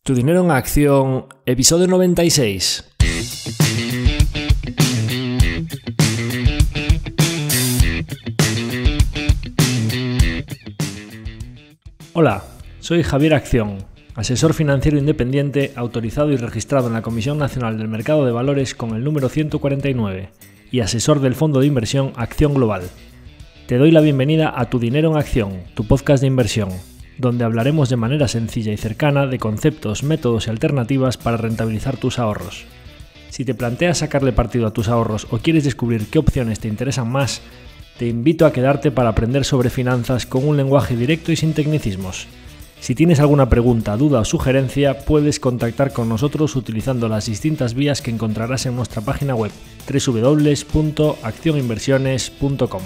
Tu dinero en acción, episodio 96. Hola, soy Javier Acción, asesor financiero independiente autorizado y registrado en la Comisión Nacional del Mercado de Valores con el número 149 y asesor del fondo de inversión Acción Global. Te doy la bienvenida a Tu dinero en acción, tu podcast de inversión, donde hablaremos de manera sencilla y cercana de conceptos, métodos y alternativas para rentabilizar tus ahorros. Si te planteas sacarle partido a tus ahorros o quieres descubrir qué opciones te interesan más, te invito a quedarte para aprender sobre finanzas con un lenguaje directo y sin tecnicismos. Si tienes alguna pregunta, duda o sugerencia, puedes contactar con nosotros utilizando las distintas vías que encontrarás en nuestra página web www.accioninversiones.com.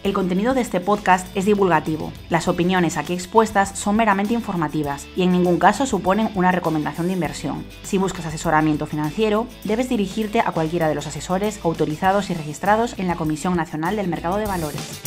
El contenido de este podcast es divulgativo. Las opiniones aquí expuestas son meramente informativas y en ningún caso suponen una recomendación de inversión. Si buscas asesoramiento financiero, debes dirigirte a cualquiera de los asesores autorizados y registrados en la Comisión Nacional del Mercado de Valores.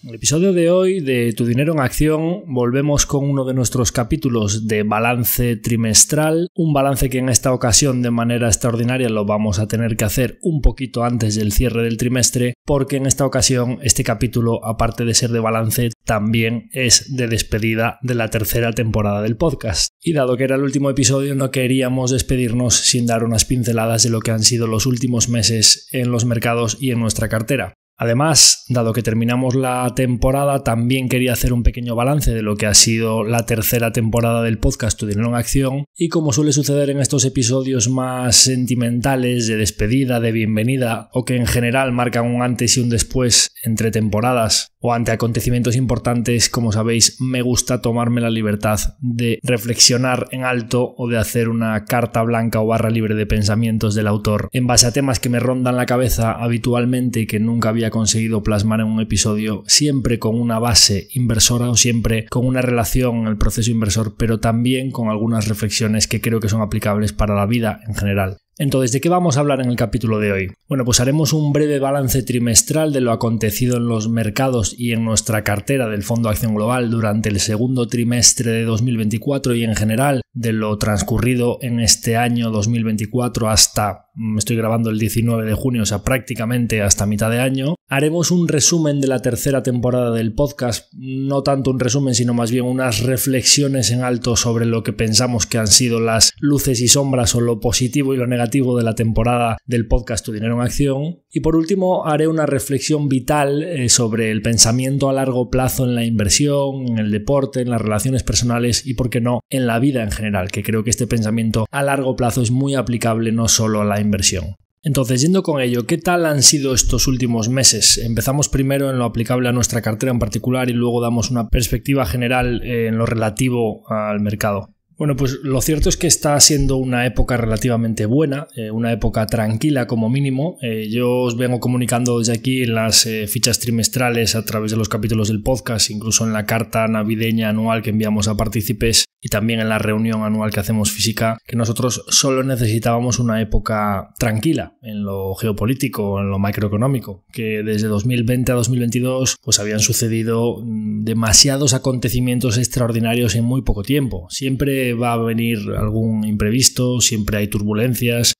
En el episodio de hoy de Tu dinero en acción volvemos con uno de nuestros capítulos de balance trimestral, un balance que en esta ocasión de manera extraordinaria lo vamos a tener que hacer un poquito antes del cierre del trimestre, porque en esta ocasión este capítulo, aparte de ser de balance, también es de despedida de la tercera temporada del podcast. Y dado que era el último episodio, no queríamos despedirnos sin dar unas pinceladas de lo que han sido los últimos meses en los mercados y en nuestra cartera. Además, dado que terminamos la temporada, también quería hacer un pequeño balance de lo que ha sido la tercera temporada del podcast Tu dinero en acción, y como suele suceder en estos episodios más sentimentales, de despedida, de bienvenida, o que en general marcan un antes y un después entre temporadas o ante acontecimientos importantes, como sabéis, me gusta tomarme la libertad de reflexionar en alto o de hacer una carta blanca o barra libre de pensamientos del autor en base a temas que me rondan la cabeza habitualmente y que nunca había conseguido plasmar en un episodio, siempre con una base inversora o siempre con una relación en el proceso inversor, pero también con algunas reflexiones que creo que son aplicables para la vida en general. Entonces, ¿de qué vamos a hablar en el capítulo de hoy? Bueno, pues haremos un breve balance trimestral de lo acontecido en los mercados y en nuestra cartera del Fondo Acción Global durante el segundo trimestre de 2024 y en general de lo transcurrido en este año 2024 hasta, estoy grabando el 19 de junio, o sea, prácticamente hasta mitad de año. Haremos un resumen de la tercera temporada del podcast, no tanto un resumen, sino más bien unas reflexiones en alto sobre lo que pensamos que han sido las luces y sombras o lo positivo y lo negativo de la temporada del podcast Tu dinero en acción. Y por último haré una reflexión vital sobre el pensamiento a largo plazo en la inversión, en el deporte, en las relaciones personales y, por qué no, en la vida en general, que creo que este pensamiento a largo plazo es muy aplicable no solo a la inversión. Entonces, yendo con ello, ¿qué tal han sido estos últimos meses? Empezamos primero en lo aplicable a nuestra cartera en particular y luego damos una perspectiva general en lo relativo al mercado. Bueno, pues lo cierto es que está siendo una época relativamente buena, una época tranquila como mínimo. Yo os vengo comunicando desde aquí en las fichas trimestrales a través de los capítulos del podcast, incluso en la carta navideña anual que enviamos a partícipes y también en la reunión anual que hacemos física, que nosotros solo necesitábamos una época tranquila en lo geopolítico, en lo macroeconómico, que desde 2020 a 2022 pues habían sucedido demasiados acontecimientos extraordinarios en muy poco tiempo. Siempre va a venir algún imprevisto, siempre hay turbulencias.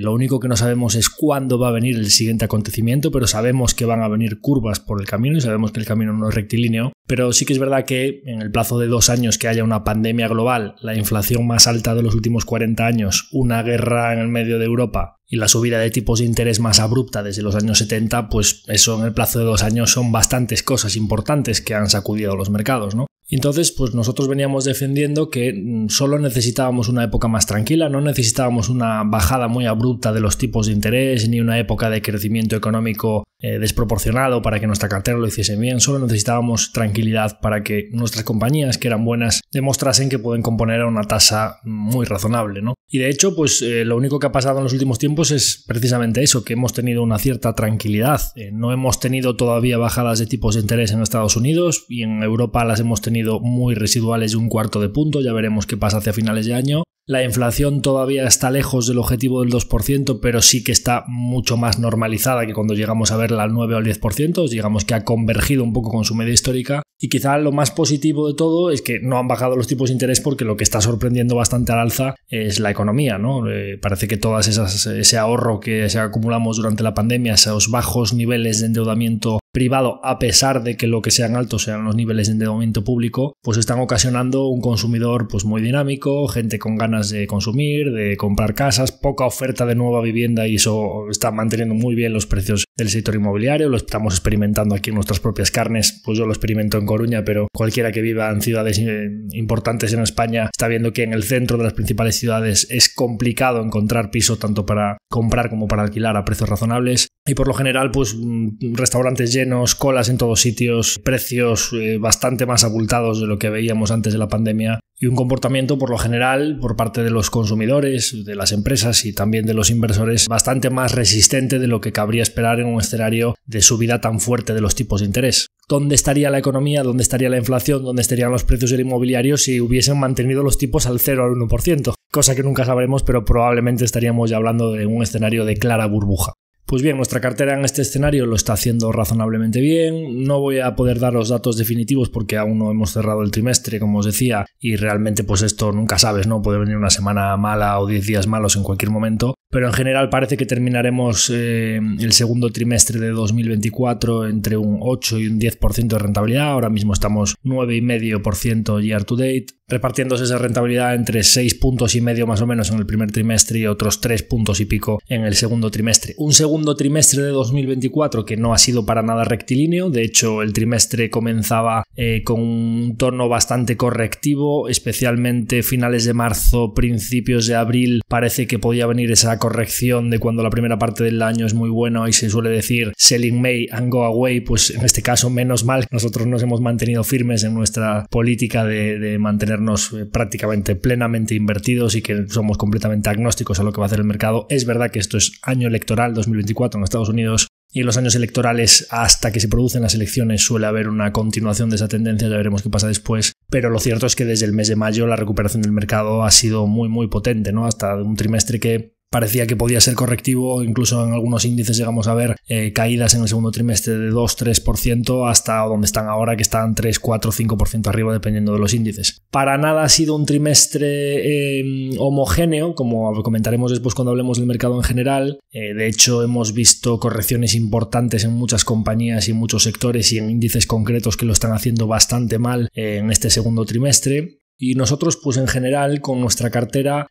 Lo único que no sabemos es cuándo va a venir el siguiente acontecimiento, pero sabemos que van a venir curvas por el camino y sabemos que el camino no es rectilíneo. Pero sí que es verdad que en el plazo de 2 años que haya una pandemia global, la inflación más alta de los últimos 40 años, una guerra en el medio de Europa y la subida de tipos de interés más abrupta desde los años 70, pues eso en el plazo de 2 años son bastantes cosas importantes que han sacudido los mercados, ¿no? Entonces, pues nosotros veníamos defendiendo que solo necesitábamos una época más tranquila, no necesitábamos una bajada muy abrupta de los tipos de interés ni una época de crecimiento económico desproporcionado para que nuestra cartera lo hiciese bien, solo necesitábamos tranquilidad para que nuestras compañías, que eran buenas, demostrasen que pueden componer a una tasa muy razonable, ¿no? Y de hecho, pues lo único que ha pasado en los últimos tiempos es precisamente eso, que hemos tenido una cierta tranquilidad. No hemos tenido todavía bajadas de tipos de interés en Estados Unidos y en Europa las hemos tenido muy residuales de 1/4 de punto, ya veremos qué pasa hacia finales de año. La inflación todavía está lejos del objetivo del 2%, pero sí que está mucho más normalizada que cuando llegamos a verla al 9 o al 10%, digamos que ha convergido un poco con su media histórica. Y quizá lo más positivo de todo es que no han bajado los tipos de interés, porque lo que está sorprendiendo bastante al alza es la economía, ¿no? Parece que ese ahorro que se acumulamos durante la pandemia, esos bajos niveles de endeudamiento privado, a pesar de que lo que sean altos sean los niveles de endeudamiento público, pues están ocasionando un consumidor pues muy dinámico, gente con ganas de consumir, de comprar casas, poca oferta de nueva vivienda, y eso está manteniendo muy bien los precios del sector inmobiliario. Lo estamos experimentando aquí en nuestras propias carnes. Pues yo lo experimento en Coruña, pero cualquiera que viva en ciudades importantes en España está viendo que en el centro de las principales ciudades es complicado encontrar piso tanto para comprar como para alquilar a precios razonables, y por lo general pues restaurantes llenos, colas en todos sitios, precios bastante más abultados de lo que veíamos antes de la pandemia, y un comportamiento por lo general por parte de los consumidores, de las empresas y también de los inversores bastante más resistente de lo que cabría esperar en un escenario de subida tan fuerte de los tipos de interés. ¿Dónde estaría la economía? ¿Dónde estaría la inflación? ¿Dónde estarían los precios del inmobiliario si hubiesen mantenido los tipos al 0 al 1%? Cosa que nunca sabremos, pero probablemente estaríamos ya hablando de un escenario de clara burbuja. Pues bien, nuestra cartera en este escenario lo está haciendo razonablemente bien. No voy a poder dar los datos definitivos porque aún no hemos cerrado el trimestre, como os decía, y realmente pues esto nunca sabes, ¿no? Puede venir una semana mala o 10 días malos en cualquier momento, pero en general parece que terminaremos el segundo trimestre de 2024 entre un 8 y un 10% de rentabilidad. Ahora mismo estamos 9,5% year to date, repartiéndose esa rentabilidad entre 6 puntos y medio más o menos en el primer trimestre y otros 3 puntos y pico en el segundo trimestre. Un segundo trimestre de 2024 que no ha sido para nada rectilíneo. De hecho, el trimestre comenzaba con un tono bastante correctivo, especialmente finales de marzo, principios de abril. Parece que podía venir esa corrección de cuando la primera parte del año es muy buena y se suele decir selling May and go away. Pues en este caso, menos mal, nosotros nos hemos mantenido firmes en nuestra política de mantenernos prácticamente plenamente invertidos y que somos completamente agnósticos a lo que va a hacer el mercado. Es verdad que esto es año electoral 2024 en Estados Unidos, y en los años electorales, hasta que se producen las elecciones, suele haber una continuación de esa tendencia. Ya veremos qué pasa después, pero lo cierto es que desde el mes de mayo la recuperación del mercado ha sido muy muy potente, ¿no? Hasta un trimestre que parecía que podía ser correctivo, incluso en algunos índices llegamos a ver caídas en el segundo trimestre de 2-3% hasta donde están ahora, que están 3, 4, 5% arriba dependiendo de los índices. Para nada ha sido un trimestre homogéneo, como comentaremos después cuando hablemos del mercado en general. De hecho, hemos visto correcciones importantes en muchas compañías y en muchos sectores y en índices concretos que lo están haciendo bastante mal en este segundo trimestre. Y nosotros, pues en general, con nuestra cartera,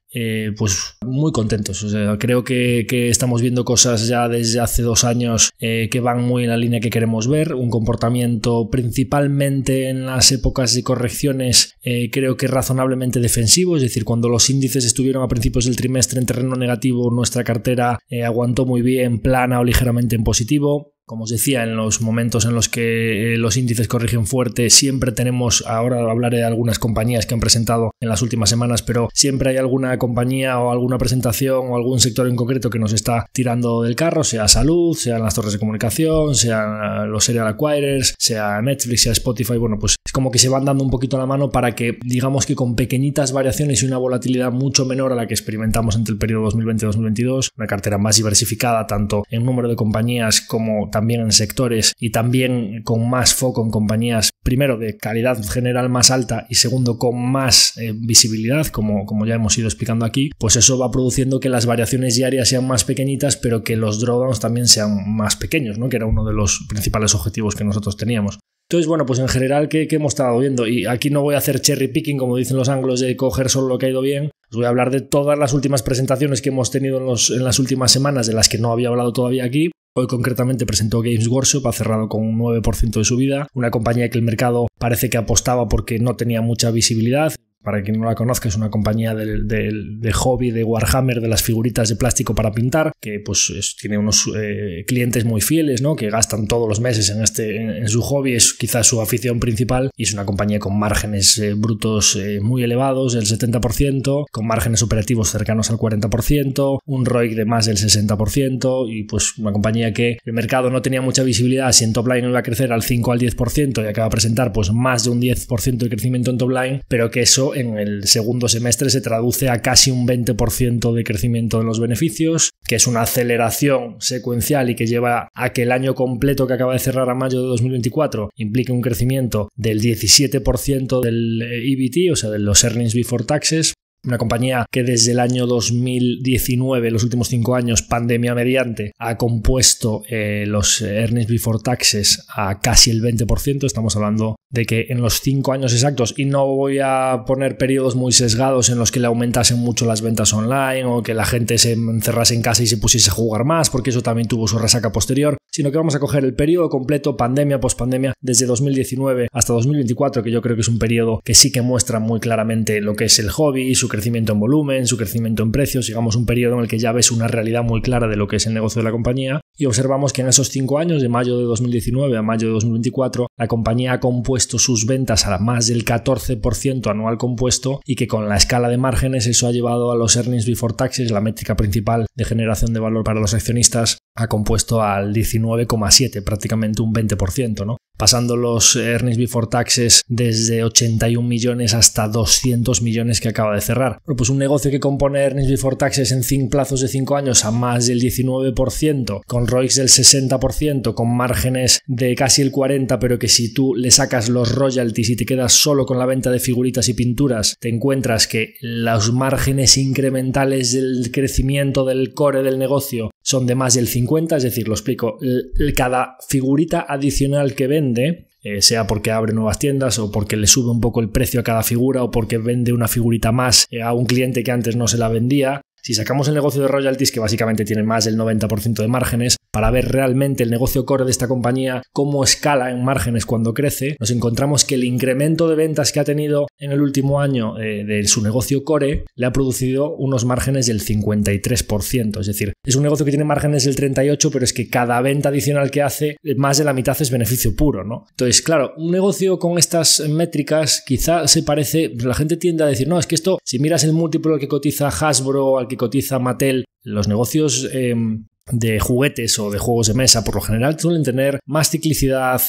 pues muy contentos. O sea, creo que estamos viendo cosas ya desde hace 2 años que van muy en la línea que queremos ver. Un comportamiento principalmente en las épocas de correcciones, creo que razonablemente defensivo. Es decir, cuando los índices estuvieron a principios del trimestre en terreno negativo, nuestra cartera aguantó muy bien, plana o ligeramente en positivo. Como os decía, en los momentos en los que los índices corrigen fuerte, siempre tenemos, ahora hablaré de algunas compañías que han presentado en las últimas semanas, pero siempre hay alguna compañía o alguna presentación o algún sector en concreto que nos está tirando del carro, sea salud, sean las torres de comunicación, sean los serial acquirers, sea Netflix, sea Spotify. Bueno, pues es como que se van dando un poquito la mano para que, digamos que con pequeñitas variaciones y una volatilidad mucho menor a la que experimentamos entre el periodo 2020-2022, una cartera más diversificada tanto en número de compañías como también en sectores y también con más foco en compañías, primero de calidad general más alta y segundo con más visibilidad, como ya hemos ido explicando aquí, pues eso va produciendo que las variaciones diarias sean más pequeñitas, pero que los drawdowns también sean más pequeños, ¿no? Que era uno de los principales objetivos que nosotros teníamos. Entonces, bueno, pues en general, ¿qué hemos estado viendo? Y aquí no voy a hacer cherry picking, como dicen los anglos, de coger solo lo que ha ido bien. Os voy a hablar de todas las últimas presentaciones que hemos tenido en las últimas semanas, de las que no había hablado todavía aquí. Hoy concretamente presentó Games Workshop, ha cerrado con un 9% de subida, una compañía que el mercado parece que apostaba porque no tenía mucha visibilidad. Para quien no la conozca, es una compañía de hobby de Warhammer, de las figuritas de plástico para pintar, que pues tiene unos clientes muy fieles, ¿no? Que gastan todos los meses en su hobby, es quizás su afición principal, y es una compañía con márgenes brutos muy elevados, del 70%, con márgenes operativos cercanos al 40%, un ROIC de más del 60%, y pues una compañía que el mercado no tenía mucha visibilidad si en top line iba a crecer al 5 al 10% y acaba de presentar pues más de un 10% de crecimiento en top line, pero que eso en el segundo semestre se traduce a casi un 20% de crecimiento en los beneficios, que es una aceleración secuencial y que lleva a que el año completo que acaba de cerrar a mayo de 2024 implique un crecimiento del 17% del EBT, o sea, de los Earnings Before Taxes. Una compañía que desde el año 2019, los últimos 5 años, pandemia mediante, ha compuesto los Earnings Before Taxes a casi el 20%. Estamos hablando de que en los 5 años exactos, y no voy a poner periodos muy sesgados en los que le aumentasen mucho las ventas online o que la gente se encerrase en casa y se pusiese a jugar más, porque eso también tuvo su resaca posterior, sino que vamos a coger el periodo completo, pandemia, pospandemia, desde 2019 hasta 2024, que yo creo que es un periodo que sí que muestra muy claramente lo que es el hobby, su crecimiento en volumen, su crecimiento en precios, digamos un periodo en el que ya ves una realidad muy clara de lo que es el negocio de la compañía, y observamos que en esos 5 años, de mayo de 2019 a mayo de 2024, la compañía ha compuesto sus ventas a más del 14% anual compuesto, y que con la escala de márgenes eso ha llevado a los Earnings Before Taxes, la métrica principal de generación de valor para los accionistas, ha compuesto al 19,7%, prácticamente un 20%, ¿no? Pasando los Earnings Before Taxes desde 81 millones hasta 200 millones que acaba de cerrar. Bueno, pues un negocio que compone Earnings Before Taxes en plazos de 5 años a más del 19%, con ROIC del 60%, con márgenes de casi el 40%, pero que si tú le sacas los royalties y te quedas solo con la venta de figuritas y pinturas, te encuentras que los márgenes incrementales del crecimiento del core del negocio son de más del 50%, es decir, lo explico, cada figurita adicional que vende, sea porque abre nuevas tiendas o porque le sube un poco el precio a cada figura o porque vende una figurita más a un cliente que antes no se la vendía. Si sacamos el negocio de royalties, que básicamente tiene más del 90% de márgenes, para ver realmente el negocio core de esta compañía, cómo escala en márgenes cuando crece, nos encontramos que el incremento de ventas que ha tenido en el último año de su negocio core le ha producido unos márgenes del 53%. Es decir, es un negocio que tiene márgenes del 38%, pero es que cada venta adicional que hace, más de la mitad es beneficio puro, ¿no? Entonces, claro, un negocio con estas métricas quizá se parece, la gente tiende a decir, no, es que esto, si miras el múltiplo al que cotiza Hasbro, al que cotiza Mattel, los negocios de juguetes o de juegos de mesa por lo general suelen tener más ciclicidad,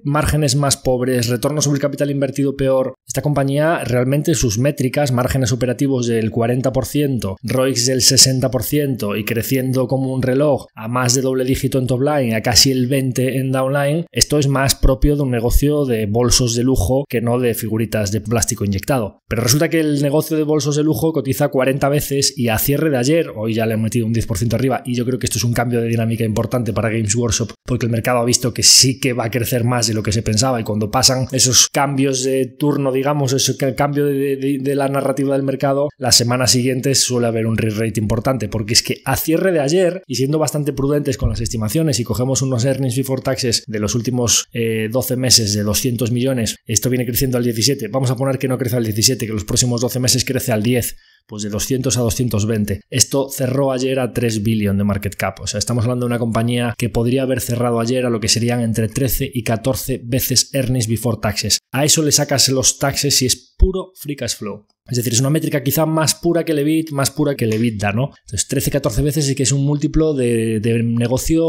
márgenes más pobres, retorno sobre el capital invertido peor. Esta compañía realmente sus métricas, márgenes operativos del 40%, ROIC del 60% y creciendo como un reloj a más de doble dígito en top line, a casi el 20% en downline, esto es más propio de un negocio de bolsos de lujo que no de figuritas de plástico inyectado. Pero resulta que el negocio de bolsos de lujo cotiza 40 veces y a cierre de ayer, hoy ya le han metido un 10% arriba, y yo creo que esto es un cambio de dinámica importante para Games Workshop porque el mercado ha visto que sí que va a crecer más de lo que se pensaba, y cuando pasan esos cambios de turno, digamos, ese cambio de la narrativa del mercado, las semanas siguientes suele haber un re-rate importante, porque es que a cierre de ayer, y siendo bastante prudentes con las estimaciones, y cogemos unos Earnings Before Taxes de los últimos 12 meses de 200 millones, esto viene creciendo al 17%, vamos a poner que no crece al 17%, que los próximos 12 meses crece al 10%, pues de 200 a 220. Esto cerró ayer a 3 billion de market cap. O sea, estamos hablando de una compañía que podría haber cerrado ayer a lo que serían entre 13 y 14 veces Earnings Before Taxes. A eso le sacas los taxes si es puro free cash flow. Es decir, es una métrica quizá más pura que el EBIT, más pura que el EBITDA, ¿no? Entonces 13-14 veces sí que es un múltiplo de negocio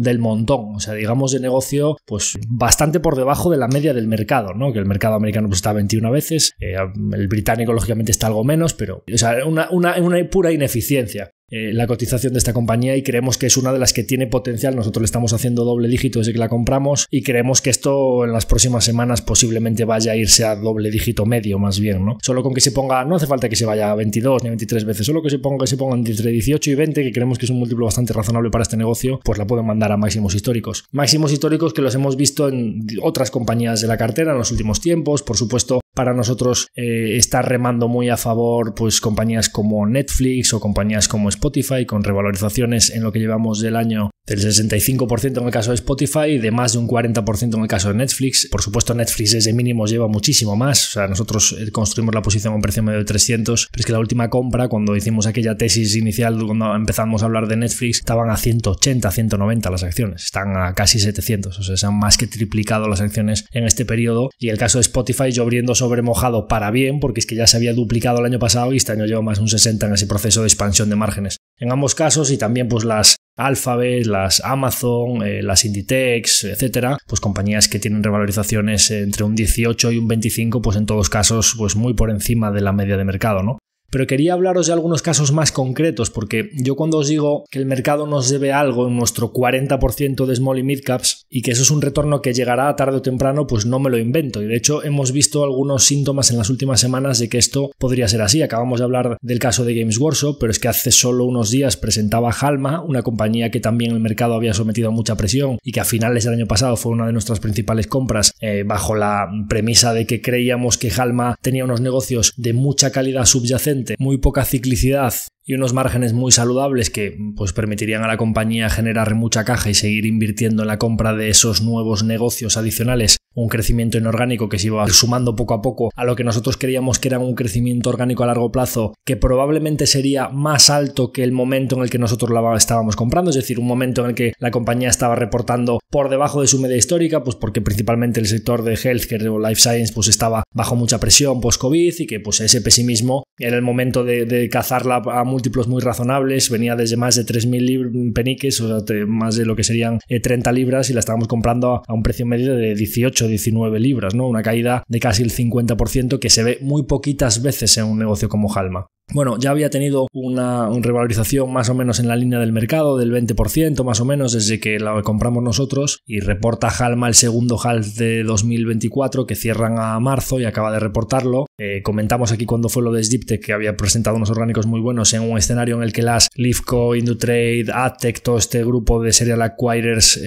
del montón, o sea, digamos de negocio pues bastante por debajo de la media del mercado, ¿no? Que el mercado americano pues está a 21 veces, el británico lógicamente está algo menos, pero o sea, una pura ineficiencia. La cotización de esta compañía, y creemos que es una de las que tiene potencial. Nosotros le estamos haciendo doble dígito desde que la compramos y creemos que esto en las próximas semanas posiblemente vaya a irse a doble dígito medio más bien, ¿no? Solo con que se ponga, no hace falta que se vaya a 22 ni 23 veces, solo que se ponga entre 18 y 20, que creemos que es un múltiplo bastante razonable para este negocio, pues la pueden mandar a máximos históricos. Máximos históricos que los hemos visto en otras compañías de la cartera en los últimos tiempos. Por supuesto, para nosotros está remando muy a favor pues compañías como Netflix o compañías como Spotify, con revalorizaciones en lo que llevamos del año del 65% en el caso de Spotify y de más de un 40% en el caso de Netflix. Por supuesto, Netflix desde mínimos lleva muchísimo más. O sea, nosotros construimos la posición a un precio medio de 300, pero es que la última compra, cuando hicimos aquella tesis inicial, cuando empezamos a hablar de Netflix, estaban a 180, 190 las acciones. Están a casi 700. O sea, se han más que triplicado las acciones en este periodo. Y el caso de Spotify lloviendo sobre mojado para bien, porque es que ya se había duplicado el año pasado y este año lleva más de un 60 en ese proceso de expansión de márgenes. En ambos casos, y también pues las Alphabet, las Amazon, las Inditex, etcétera, pues compañías que tienen revalorizaciones entre un 18 y un 25, pues en todos casos pues muy por encima de la media de mercado, ¿no? Pero quería hablaros de algunos casos más concretos, porque yo cuando os digo que el mercado nos debe algo en nuestro 40% de small y mid caps y que eso es un retorno que llegará tarde o temprano, pues no me lo invento. Y de hecho hemos visto algunos síntomas en las últimas semanas de que esto podría ser así. Acabamos de hablar del caso de Games Workshop, pero es que hace solo unos días presentaba Halma, una compañía que también el mercado había sometido a mucha presión y que a finales del año pasado fue una de nuestras principales compras, bajo la premisa de que creíamos que Halma tenía unos negocios de mucha calidad subyacente, muy poca ciclicidad y unos márgenes muy saludables que pues permitirían a la compañía generar mucha caja y seguir invirtiendo en la compra de esos nuevos negocios adicionales, un crecimiento inorgánico que se iba sumando poco a poco a lo que nosotros creíamos que era un crecimiento orgánico a largo plazo que probablemente sería más alto que el momento en el que nosotros la estábamos comprando, es decir, un momento en el que la compañía estaba reportando por debajo de su media histórica, pues porque principalmente el sector de healthcare o life science pues estaba bajo mucha presión post-COVID y que pues ese pesimismo era el momento de cazarla a múltiplos muy razonables, venía desde más de 3.000 peniques, o sea, más de lo que serían 30 libras, y la estábamos comprando a un precio medio de 18-19 libras, ¿no? Una caída de casi el 50% que se ve muy poquitas veces en un negocio como Halma. Bueno, ya había tenido una revalorización más o menos en la línea del mercado del 20% más o menos desde que la compramos nosotros, y reporta Halma el segundo half de 2024 que cierran a marzo y acaba de reportarlo. Comentamos aquí cuando fue lo de SDIPTEC que había presentado unos orgánicos muy buenos en un escenario en el que las Lifco, Indutrade, Adtech, todo este grupo de serial acquirers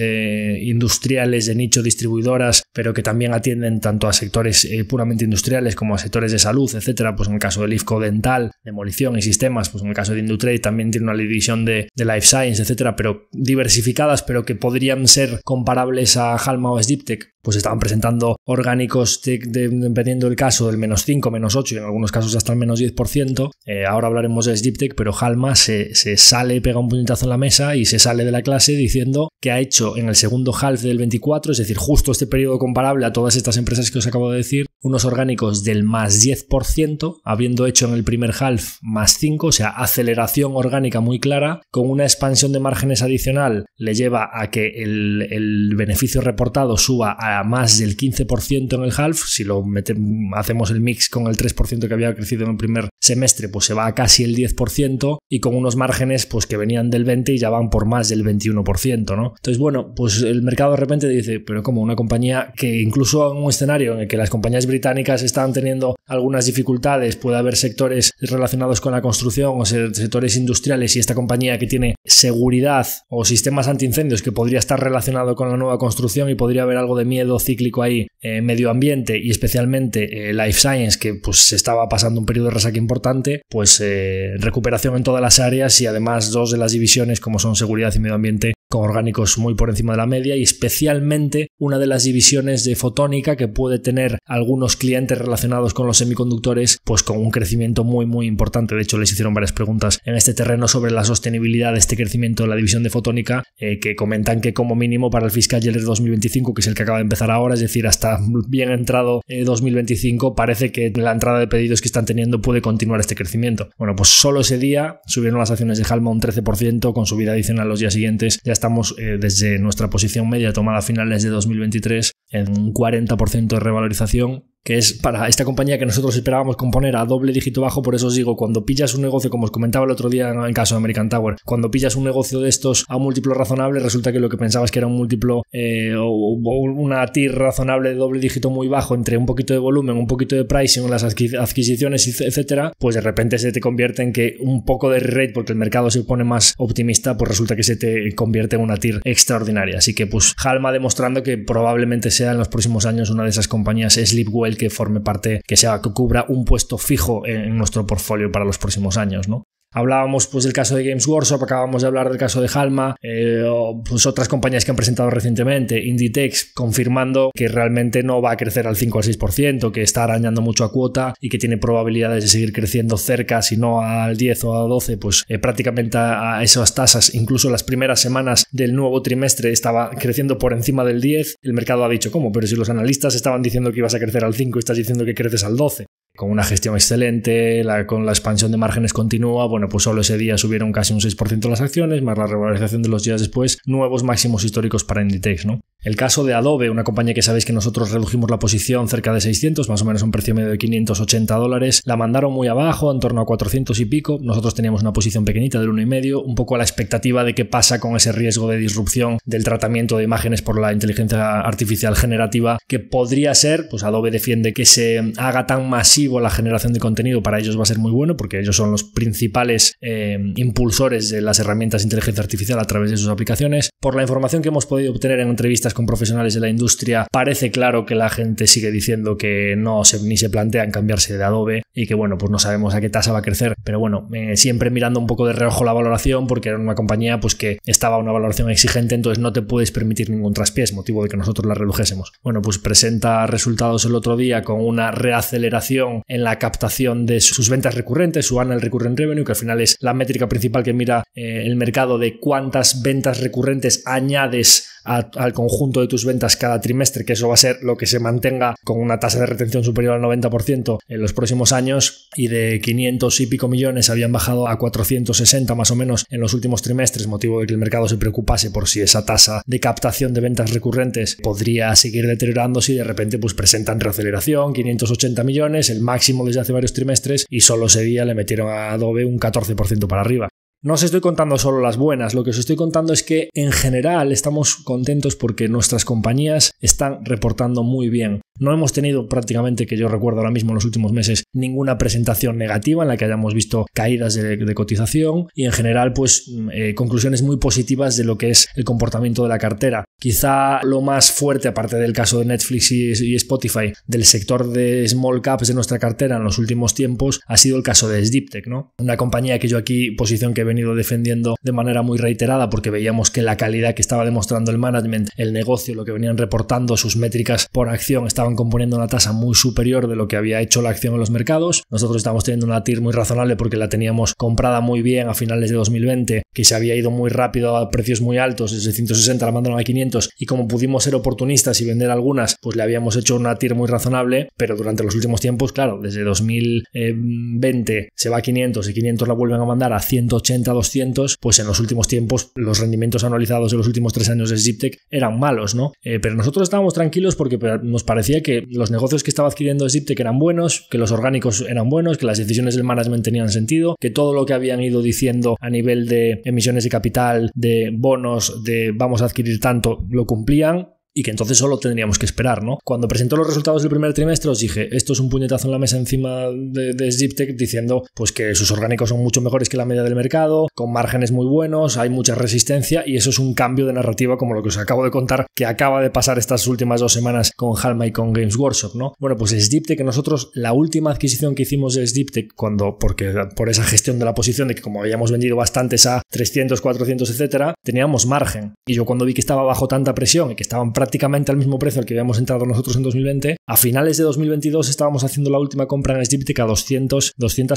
industriales de nicho, distribuidoras, pero que también atienden tanto a sectores puramente industriales como a sectores de salud, etcétera. Pues en el caso de Lifco, dental, demolición y sistemas, pues en el caso de Indutrade también tiene una división de life science, etcétera, pero diversificadas, pero que podrían ser comparables a Halma o SDIPTEC. Pues estaban presentando orgánicos dependiendo del caso del -5, -8 y en algunos casos hasta el -10%. Ahora hablaremos de SDIPTEC, pero Halma se sale, pega un puñetazo en la mesa y se sale de la clase diciendo que ha hecho en el segundo half del 24, es decir, justo este periodo comparable a todas estas empresas que os acabo de decir, unos orgánicos del +10%, habiendo hecho en el primer half +5, o sea, aceleración orgánica muy clara, con una expansión de márgenes adicional le lleva a que el beneficio reportado suba a más del 15% en el half. Si lo hacemos el mix con el 3% que había crecido en el primer semestre, pues se va a casi el 10%, y con unos márgenes pues que venían del 20 y ya van por más del 21%, ¿no? Entonces, bueno, pues el mercado de repente dice, pero como una compañía que incluso en un escenario en el que las compañías británicas están teniendo algunas dificultades, puede haber sectores relacionados con la construcción o sectores industriales, y esta compañía que tiene seguridad o sistemas antiincendios que podría estar relacionado con la nueva construcción y podría haber algo de miedo cíclico ahí, medio ambiente y especialmente life science, que pues se estaba pasando un periodo de resaca importante, pues recuperación en todas las áreas, y además dos de las divisiones como son seguridad y medio ambiente con orgánicos muy por encima de la media, y especialmente una de las divisiones de fotónica que puede tener algunos clientes relacionados con los semiconductores pues con un crecimiento muy muy importante. De hecho les hicieron varias preguntas en este terreno sobre la sostenibilidad de este crecimiento de la división de fotónica, que comentan que como mínimo para el fiscal year 2025, que es el que acaba de empezar ahora, es decir, hasta bien entrado 2025, parece que la entrada de pedidos que están teniendo puede continuar este crecimiento. Bueno, pues solo ese día subieron las acciones de Halma un 13%, con subida adicional los días siguientes. Ya estamos desde nuestra posición media tomada a finales de 2023 en un 40% de revalorización, que es para esta compañía que nosotros esperábamos componer a doble dígito bajo. Por eso os digo, cuando pillas un negocio, como os comentaba el otro día en el caso de American Tower, cuando pillas un negocio de estos a un múltiplo razonable, resulta que lo que pensabas que era un múltiplo o una TIR razonable de doble dígito muy bajo, entre un poquito de volumen, un poquito de pricing en las adquisiciones, etcétera, pues de repente se te convierte en que un poco de re-rate, porque el mercado se pone más optimista, pues resulta que se te convierte en una TIR extraordinaria. Así que pues Halma demostrando que probablemente sea en los próximos años una de esas compañías Sleepwell que forme parte, que cubra un puesto fijo en nuestro portfolio para los próximos años, ¿no? Hablábamos pues del caso de Games Workshop, acabamos de hablar del caso de Halma, pues otras compañías que han presentado recientemente, Inditex confirmando que realmente no va a crecer al 5 o al 6%, que está arañando mucho a cuota y que tiene probabilidades de seguir creciendo cerca, si no al 10 o al 12, pues prácticamente a esas tasas. Incluso las primeras semanas del nuevo trimestre estaba creciendo por encima del 10. El mercado ha dicho, ¿cómo? Pero si los analistas estaban diciendo que ibas a crecer al 5 y estás diciendo que creces al 12. con una gestión excelente, con la expansión de márgenes continua, bueno, pues solo ese día subieron casi un 6% las acciones, más la revalorización de los días después, nuevos máximos históricos para Inditex, ¿no? El caso de Adobe, una compañía que sabéis que nosotros redujimos la posición cerca de 600, más o menos un precio medio de $580, la mandaron muy abajo, en torno a 400 y pico, nosotros teníamos una posición pequeñita del 1,5, un poco a la expectativa de qué pasa con ese riesgo de disrupción del tratamiento de imágenes por la inteligencia artificial generativa, que podría ser, pues Adobe defiende que se haga tan masivo la generación de contenido, para ellos va a ser muy bueno, porque ellos son los principales impulsores de las herramientas de inteligencia artificial a través de sus aplicaciones. Por la información que hemos podido obtener en entrevistas con profesionales de la industria, parece claro que la gente sigue diciendo que ni se plantean cambiarse de Adobe y que bueno, pues no sabemos a qué tasa va a crecer, pero bueno, siempre mirando un poco de reojo la valoración, porque era una compañía pues que estaba a una valoración exigente, entonces no te puedes permitir ningún traspiés, motivo de que nosotros la redujésemos. Bueno, pues presenta resultados el otro día con una reaceleración en la captación de sus ventas recurrentes, su annual recurrent revenue, que al final es la métrica principal que mira el mercado de cuántas ventas recurrentes añades al conjunto de tus ventas cada trimestre, que eso va a ser lo que se mantenga con una tasa de retención superior al 90% en los próximos años, y de 500 y pico millones habían bajado a 460 más o menos en los últimos trimestres, motivo de que el mercado se preocupase por si esa tasa de captación de ventas recurrentes podría seguir deteriorándose, y de repente pues presentan reaceleración, 580 millones, el máximo desde hace varios trimestres, y solo ese día le metieron a Adobe un 14% para arriba. No os estoy contando solo las buenas, lo que os estoy contando es que en general estamos contentos porque nuestras compañías están reportando muy bien. No hemos tenido prácticamente, que yo recuerdo ahora mismo en los últimos meses, ninguna presentación negativa en la que hayamos visto caídas de cotización, y en general pues conclusiones muy positivas de lo que es el comportamiento de la cartera. Quizá lo más fuerte, aparte del caso de Netflix y Spotify, del sector de small caps de nuestra cartera en los últimos tiempos ha sido el caso de SDipTech, ¿no? Una compañía que yo aquí, posición que he venido defendiendo de manera muy reiterada, porque veíamos que la calidad que estaba demostrando el management, el negocio, lo que venían reportando, sus métricas por acción estaban componiendo una tasa muy superior de lo que había hecho la acción en los mercados. Nosotros estamos teniendo una TIR muy razonable porque la teníamos comprada muy bien a finales de 2020, que se había ido muy rápido a precios muy altos, desde 160 la mandaron a 500, y como pudimos ser oportunistas y vender algunas, pues le habíamos hecho una TIR muy razonable, pero durante los últimos tiempos, claro, desde 2020 se va a 500 y 500 la vuelven a mandar a 180, 200, pues en los últimos tiempos los rendimientos anualizados de los últimos 3 años de SDipTech eran malos, ¿no? Pero nosotros estábamos tranquilos porque nos parecía que los negocios que estaba adquiriendo SDipTech eran buenos, que los orgánicos eran buenos, que las decisiones del management tenían sentido, que todo lo que habían ido diciendo a nivel de emisiones de capital, de bonos, de vamos a adquirir tanto, lo cumplían, y que entonces solo tendríamos que esperar, ¿no? Cuando presentó los resultados del primer trimestre os dije, esto es un puñetazo en la mesa encima de SDipTech, diciendo pues que sus orgánicos son mucho mejores que la media del mercado, con márgenes muy buenos, hay mucha resistencia, y eso es un cambio de narrativa como lo que os acabo de contar, que acaba de pasar estas últimas 2 semanas con Halma y con Games Workshop, ¿no? Bueno, pues SDipTech, nosotros la última adquisición que hicimos de SDipTech, porque por esa gestión de la posición de que como habíamos vendido bastantes a 300, 400, etcétera, teníamos margen, y yo cuando vi que estaba bajo tanta presión y que estaban prácticamente al mismo precio al que habíamos entrado nosotros en 2020, a finales de 2022 estábamos haciendo la última compra en SDipTech a 200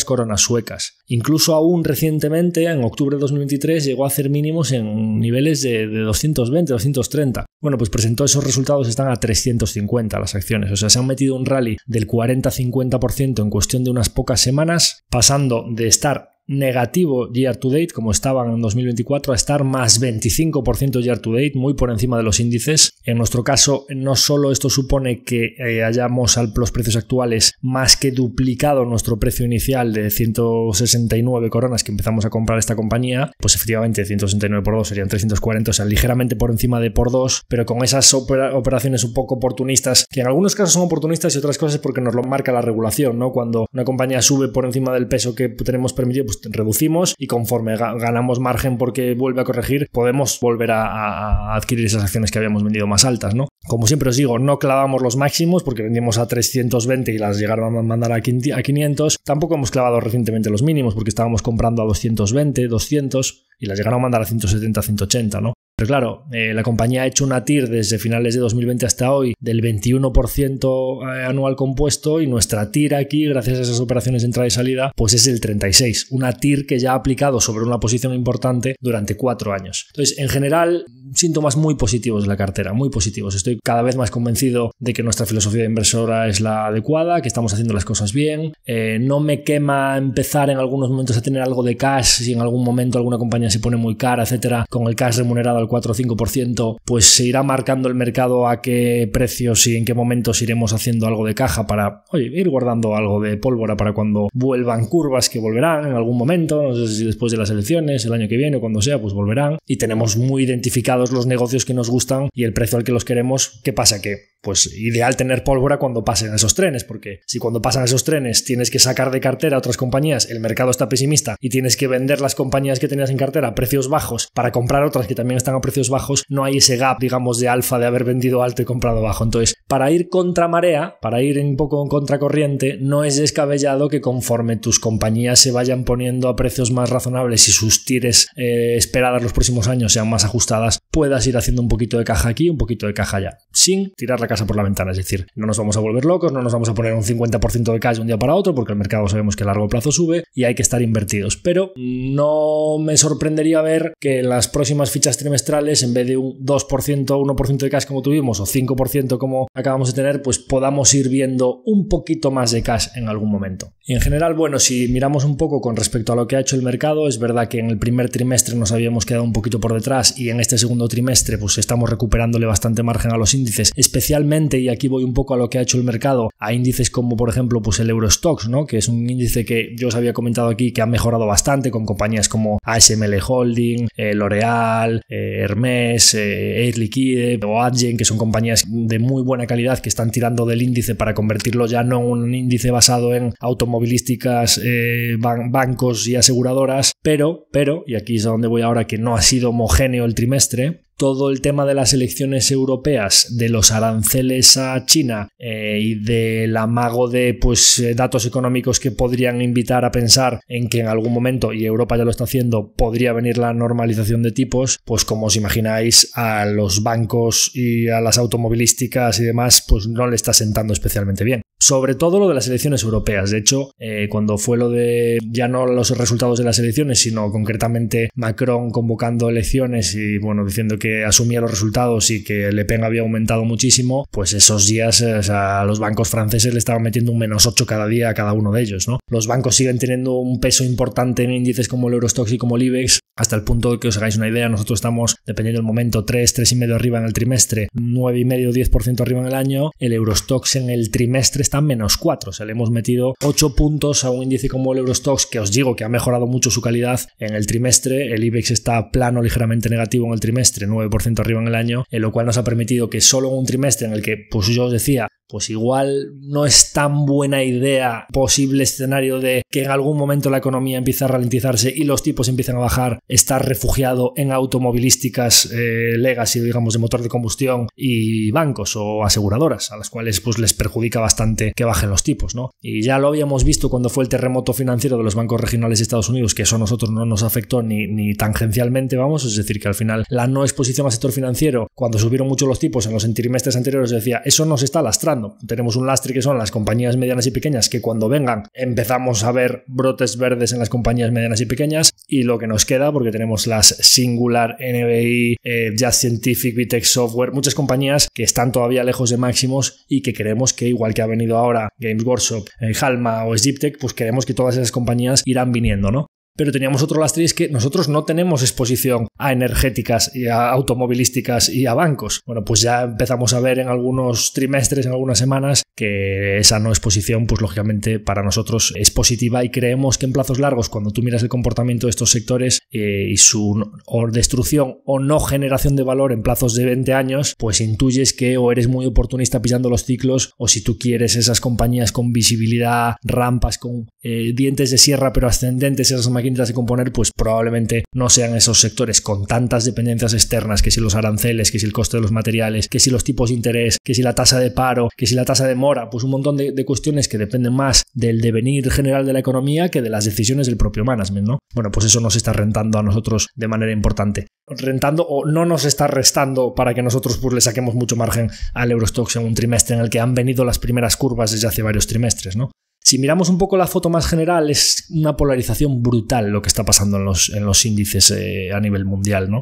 coronas suecas. Incluso aún recientemente, en octubre de 2023, llegó a hacer mínimos en niveles de 220, 230. Bueno, pues presentó esos resultados, están a 350 las acciones, o sea, se han metido un rally del 40-50% en cuestión de unas pocas semanas, pasando de estar negativo year to date, como estaban en 2024, a estar más 25% year to date, muy por encima de los índices. En nuestro caso, no solo esto supone que hayamos a los precios actuales más que duplicado nuestro precio inicial de 169 coronas que empezamos a comprar esta compañía, pues efectivamente 169 por 2 serían 340, o sea, ligeramente por encima de por 2, pero con esas operaciones un poco oportunistas, que en algunos casos son oportunistas y otras cosas porque nos lo marca la regulación, ¿no? Cuando una compañía sube por encima del peso que tenemos permitido, pues reducimos, y conforme ganamos margen porque vuelve a corregir, podemos volver a adquirir esas acciones que habíamos vendido más altas, ¿no? Como siempre os digo, no clavamos los máximos porque vendimos a 320 y las llegaron a mandar a 500. Tampoco hemos clavado recientemente los mínimos porque estábamos comprando a 220, 200 y las llegaron a mandar a 170, 180, ¿no? Pero claro, la compañía ha hecho una TIR desde finales de 2020 hasta hoy del 21% anual compuesto, y nuestra TIR aquí, gracias a esas operaciones de entrada y salida, pues es el 36%. Una TIR que ya ha aplicado sobre una posición importante durante 4 años. Entonces, en general, síntomas muy positivos de la cartera, muy positivos. Estoy cada vez más convencido de que nuestra filosofía de inversora es la adecuada, que estamos haciendo las cosas bien. No me quema empezar en algunos momentos a tener algo de cash, si en algún momento alguna compañía se pone muy cara, etcétera, con el cash remunerado al 4 o 5%, pues se irá marcando el mercado a qué precios y en qué momentos iremos haciendo algo de caja para, ir guardando algo de pólvora para cuando vuelvan curvas, que volverán en algún momento, no sé si después de las elecciones, el año que viene o cuando sea, pues volverán, y tenemos muy identificados los negocios que nos gustan y el precio al que los queremos. ¿Qué pasa? Que pues ideal tener pólvora cuando pasen esos trenes, porque si cuando pasan esos trenes tienes que sacar de cartera a otras compañías, el mercado está pesimista y tienes que vender las compañías que tenías en cartera a precios bajos para comprar otras que también están a precios bajos, no hay ese gap, digamos, de alfa de haber vendido alto y comprado bajo. Entonces, para ir contra marea, para ir un poco en contracorriente, no es descabellado que conforme tus compañías se vayan poniendo a precios más razonables y sus tires esperadas los próximos años sean más ajustadas, puedas ir haciendo un poquito de caja aquí, un poquito de caja allá, sin tirar la casa por la ventana. Es decir, no nos vamos a volver locos, no nos vamos a poner un 50% de cash de un día para otro, porque el mercado sabemos que a largo plazo sube y hay que estar invertidos. Pero no me sorprendería ver que en las próximas fichas trimestrales, en vez de un 2%, 1% de cash como tuvimos, o 5% como acabamos de tener, pues podamos ir viendo un poquito más de cash en algún momento. Y en general, bueno, si miramos un poco con respecto a lo que ha hecho el mercado, es verdad que en el primer trimestre nos habíamos quedado un poquito por detrás, y en este segundo trimestre pues estamos recuperándole bastante margen a los índices, especialmente, y aquí voy un poco a lo que ha hecho el mercado, a índices como por ejemplo pues el Eurostoxx, ¿no? Que es un índice que yo os había comentado aquí que ha mejorado bastante con compañías como ASML Holding, L'Oréal, Hermès, Air Liquide o Adyen, que son compañías de muy buena calidad que están tirando del índice para convertirlo ya no en un índice basado en automovilísticas, bancos y aseguradoras, pero, y aquí es a donde voy ahora, que no ha sido homogéneo el trimestre. Todo el tema de las elecciones europeas, de los aranceles a China y del amago de datos económicos que podrían invitar a pensar en que en algún momento, y Europa ya lo está haciendo, podría venir la normalización de tipos, pues como os imagináis, a los bancos y a las automovilísticas y demás, pues no le está sentando especialmente bien. Sobre todo lo de las elecciones europeas. De hecho, cuando fue lo de ya no los resultados de las elecciones, sino concretamente Macron convocando elecciones y bueno, diciendo que asumía los resultados y que Le Pen había aumentado muchísimo, pues esos días a los bancos franceses le estaban metiendo un -8 cada día a cada uno de ellos, ¿no? Los bancos siguen teniendo un peso importante en índices como el Eurostoxx y como el IBEX, hasta el punto de que os hagáis una idea, nosotros estamos, dependiendo del momento, 3,5% arriba en el trimestre, 9,5% 10% arriba en el año. El Eurostoxx en el trimestre está en -4%, o sea, le hemos metido 8 puntos a un índice como el Eurostoxx, que os digo que ha mejorado mucho su calidad en el trimestre. El IBEX está plano, ligeramente negativo en el trimestre, 9% arriba en el año, en lo cual nos ha permitido que solo en un trimestre en el que, pues yo os decía, pues igual no es tan buena idea, posible escenario de que en algún momento la economía empiece a ralentizarse y los tipos empiezan a bajar, estar refugiado en automovilísticas legacy, digamos, de motor de combustión y bancos o aseguradoras, a las cuales pues les perjudica bastante que bajen los tipos, ¿no? Y ya lo habíamos visto cuando fue el terremoto financiero de los bancos regionales de Estados Unidos, que eso a nosotros no nos afectó ni tangencialmente, vamos, es decir, que al final la no exposición al sector financiero, cuando subieron mucho los tipos en los trimestres anteriores, decía, eso nos está lastrando. Tenemos un lastre que son las compañías medianas y pequeñas, que cuando vengan empezamos a ver brotes verdes en las compañías medianas y pequeñas, y lo que nos queda, porque tenemos las Singular, NBI, Just Scientific, Vitec Software, muchas compañías que están todavía lejos de máximos y que queremos que, igual que ha venido ahora Games Workshop, Halma o Ziptec, pues queremos que todas esas compañías irán viniendo, ¿no? Pero teníamos otro lastre, y es que nosotros no tenemos exposición a energéticas y a automovilísticas y a bancos. Bueno, pues ya empezamos a ver en algunos trimestres, en algunas semanas, que esa no exposición, pues lógicamente para nosotros es positiva, y creemos que en plazos largos, cuando tú miras el comportamiento de estos sectores y su destrucción o no generación de valor en plazos de 20 años, pues intuyes que o eres muy oportunista pillando los ciclos, o si tú quieres esas compañías con visibilidad, rampas con dientes de sierra pero ascendentes, esas maquinitas de componer, pues probablemente no sean esos sectores con tantas dependencias externas, que si los aranceles, que si el coste de los materiales, que si los tipos de interés, que si la tasa de paro, que si la tasa de mora, pues un montón de cuestiones que dependen más del devenir general de la economía que de las decisiones del propio management, ¿no? Bueno, pues eso nos está rentando a nosotros de manera importante. Rentando o no nos está restando para que nosotros pues le saquemos mucho margen al Eurostoxx en un trimestre en el que han venido las primeras curvas desde hace varios trimestres, ¿no? Si miramos un poco la foto más general, es una polarización brutal lo que está pasando en los índices a nivel mundial, ¿no?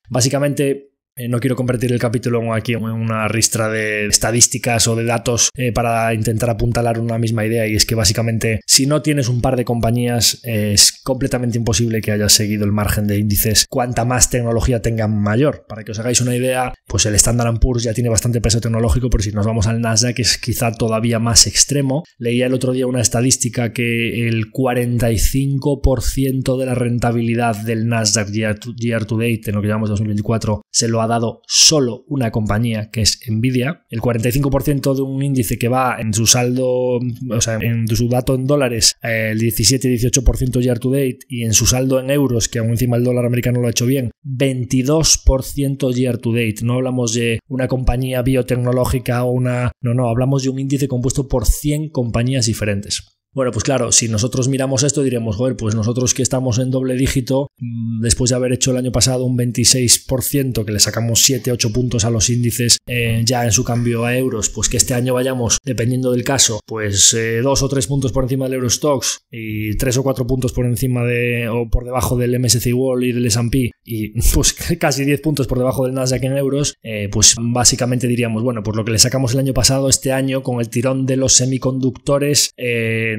Básicamente, no quiero convertir el capítulo aquí en una ristra de estadísticas o de datos para intentar apuntalar una misma idea, y es que básicamente si no tienes un par de compañías es completamente imposible que hayas seguido el margen de índices. Cuanta más tecnología tengan, mayor. Para que os hagáis una idea, pues el Standard & Poor's ya tiene bastante peso tecnológico, pero si nos vamos al Nasdaq es quizá todavía más extremo. Leía el otro día una estadística que el 45% de la rentabilidad del Nasdaq year to date en lo que llamamos 2024 se lo ha dado solo una compañía, que es Nvidia. El 45% de un índice que va en su saldo, o sea, en su dato en dólares, el 17-18% year to date, y en su saldo en euros, que aún encima el dólar americano lo ha hecho bien, 22% year to date. No hablamos de una compañía biotecnológica o no, hablamos de un índice compuesto por 100 compañías diferentes. Bueno, pues claro, si nosotros miramos esto diremos, joder, pues nosotros que estamos en doble dígito, después de haber hecho el año pasado un 26%, que le sacamos 7-8 puntos a los índices ya en su cambio a euros, pues que este año vayamos, dependiendo del caso, pues 2 o 3 puntos por encima del Eurostoxx y 3 o 4 puntos por encima o por debajo del MSCI World y del S&P, y pues casi 10 puntos por debajo del Nasdaq en euros, pues básicamente diríamos, bueno, pues lo que le sacamos el año pasado, este año, con el tirón de los semiconductores,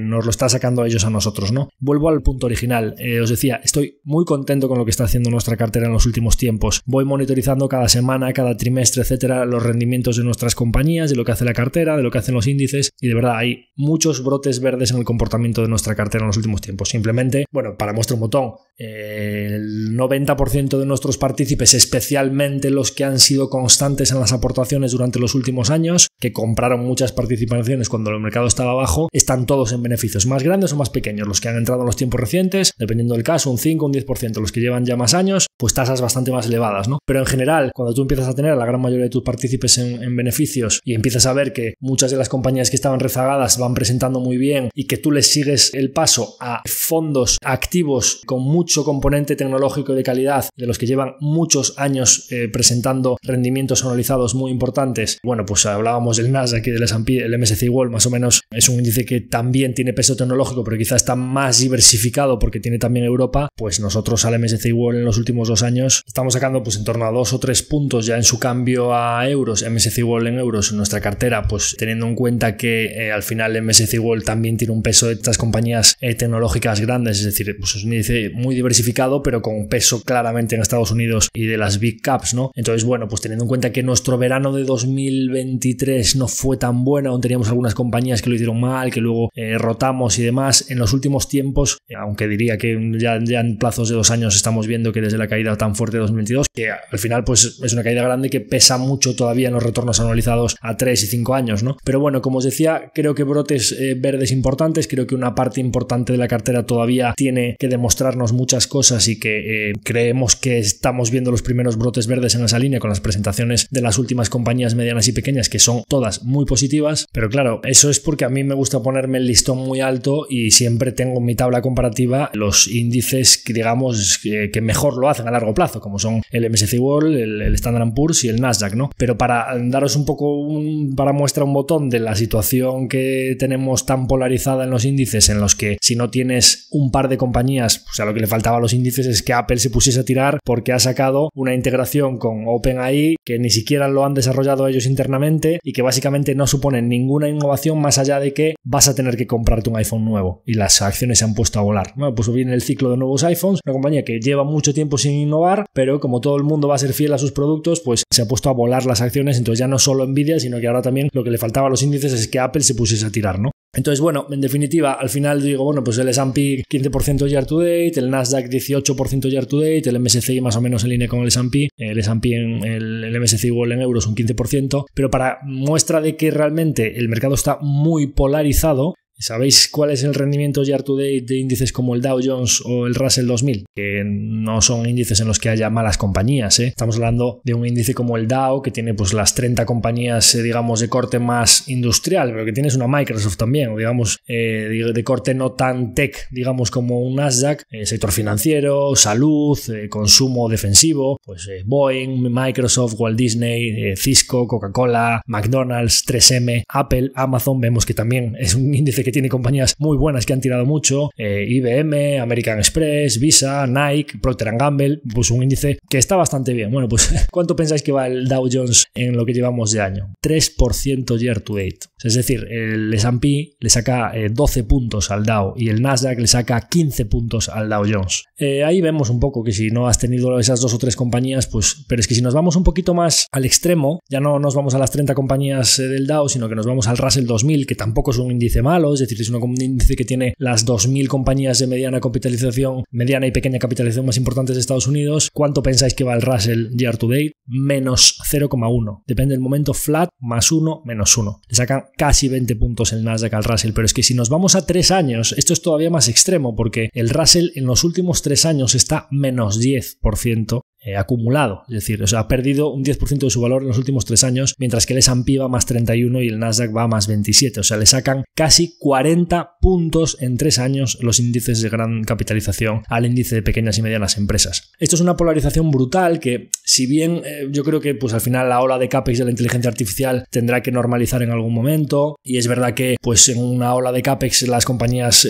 nos lo está sacando a ellos a nosotros, ¿no? Vuelvo al punto original. Os decía, estoy muy contento con lo que está haciendo nuestra cartera en los últimos tiempos. Voy monitorizando cada semana, cada trimestre, etcétera, los rendimientos de nuestras compañías, de lo que hace la cartera, de lo que hacen los índices, y de verdad hay muchos brotes verdes en el comportamiento de nuestra cartera en los últimos tiempos. Simplemente, bueno, para muestra un botón, el 90% de nuestros partícipes, especialmente los que han sido constantes en las aportaciones durante los últimos años, que compraron muchas participaciones cuando el mercado estaba bajo, están todos en beneficios más grandes o más pequeños. Los que han entrado en los tiempos recientes, dependiendo del caso, un 5 o un 10%. Los que llevan ya más años, pues tasas bastante más elevadas, ¿no? Pero en general, cuando tú empiezas a tener a la gran mayoría de tus partícipes en beneficios y empiezas a ver que muchas de las compañías que estaban rezagadas van presentando muy bien y que tú les sigues el paso a fondos activos con mucho componente tecnológico y de calidad, de los que llevan muchos años presentando rendimientos anualizados muy importantes, bueno, pues hablábamos del Nasdaq y del S&P, el MSCI World más o menos es un índice que también tiene peso tecnológico, pero quizá está más diversificado porque tiene también Europa. Pues nosotros al MSCI World en los últimos 2 años estamos sacando pues en torno a 2 o 3 puntos ya en su cambio a euros, MSCI World en euros en nuestra cartera, pues teniendo en cuenta que al final el MSCI World también tiene un peso de estas compañías tecnológicas grandes, es decir, pues es un índice muy diversificado pero con peso claramente en Estados Unidos y de las big caps, ¿no? Entonces, bueno, pues teniendo en cuenta que nuestro verano de 2023 no fue tan bueno, aún teníamos algunas compañías que lo hicieron mal, que luego rotamos y demás, en los últimos tiempos, aunque diría que ya en plazos de 2 años estamos viendo que desde la caída tan fuerte de 2022, que al final pues es una caída grande que pesa mucho todavía en los retornos anualizados a 3 y 5 años, ¿no? Pero bueno, como os decía, creo que brotes verdes importantes, creo que una parte importante de la cartera todavía tiene que demostrarnos muchas cosas y que creemos que estamos viendo los primeros brotes verdes en esa línea con las presentaciones de las últimas compañías medianas y pequeñas, que son todas muy positivas, pero claro, eso es porque a mí me gusta ponerme el listón muy alto y siempre tengo en mi tabla comparativa los índices que digamos que mejor lo hacen a largo plazo, como son el MSCI World, el Standard & Poor's y el Nasdaq, ¿no? Pero para daros un poco para muestra un botón de la situación que tenemos tan polarizada en los índices, en los que si no tienes un par de compañías, o sea, lo que le faltaba a los índices es que Apple se pusiese a tirar porque ha sacado una integración con OpenAI que ni siquiera lo han desarrollado ellos internamente y que básicamente no suponen ninguna innovación más allá de que vas a tener que comprarte un iPhone nuevo y las acciones se han puesto a volar. Bueno, pues viene el ciclo de nuevos iPhones, una compañía que lleva mucho tiempo sin innovar, pero como todo el mundo va a ser fiel a sus productos, pues se ha puesto a volar las acciones. Entonces ya no solo Nvidia, sino que ahora también lo que le faltaba a los índices es que Apple se pusiese a tirar, ¿no? Entonces, bueno, en definitiva, al final digo, bueno, pues el S&P 15% year to date, el Nasdaq 18% year to date, el MSCI más o menos en línea con el S&P en el MSCI World en euros un 15%, pero para muestra de que realmente el mercado está muy polarizado, ¿Sabéis cuál es el rendimiento year to date de índices como el Dow Jones o el Russell 2000? Que no son índices en los que haya malas compañías, ¿eh? Estamos hablando de un índice como el Dow, que tiene pues las 30 compañías, digamos, de corte más industrial, pero que tienes una Microsoft también, o digamos, de corte no tan tech, digamos, como un Nasdaq, sector financiero, salud, consumo defensivo, pues Boeing, Microsoft, Walt Disney, Cisco, Coca-Cola, McDonald's, 3M, Apple, Amazon. Vemos que también es un índice que tiene compañías muy buenas que han tirado mucho, IBM, American Express, Visa, Nike, Procter & Gamble, pues un índice que está bastante bien. Bueno, pues ¿cuánto pensáis que va el Dow Jones en lo que llevamos de año? 3% year to date. Es decir, el S&P le saca 12 puntos al Dow y el Nasdaq le saca 15 puntos al Dow Jones. Ahí vemos un poco que si no has tenido esas 2 o 3 compañías, pues, pero es que si nos vamos un poquito más al extremo, ya no nos vamos a las 30 compañías del Dow, sino que nos vamos al Russell 2000, que tampoco es un índice malo, es decir, es un índice que tiene las 2000 compañías de mediana y pequeña capitalización más importantes de Estados Unidos. ¿Cuánto pensáis que va el Russell year to date? Menos 0,1. Depende del momento, flat, más 1, menos 1. Le sacan casi 20 puntos el Nasdaq al Russell, pero es que si nos vamos a 3 años, esto es todavía más extremo, porque el Russell en los últimos 3 años está menos 10% acumulado, es decir, o sea, ha perdido un 10% de su valor en los últimos 3 años, mientras que el S&P va más 31 y el Nasdaq va más 27, o sea, le sacan casi 40 puntos en 3 años los índices de gran capitalización al índice de pequeñas y medianas empresas. Esto es una polarización brutal que, si bien yo creo que pues al final la ola de CAPEX de la inteligencia artificial tendrá que normalizar en algún momento, y es verdad que pues en una ola de CAPEX las compañías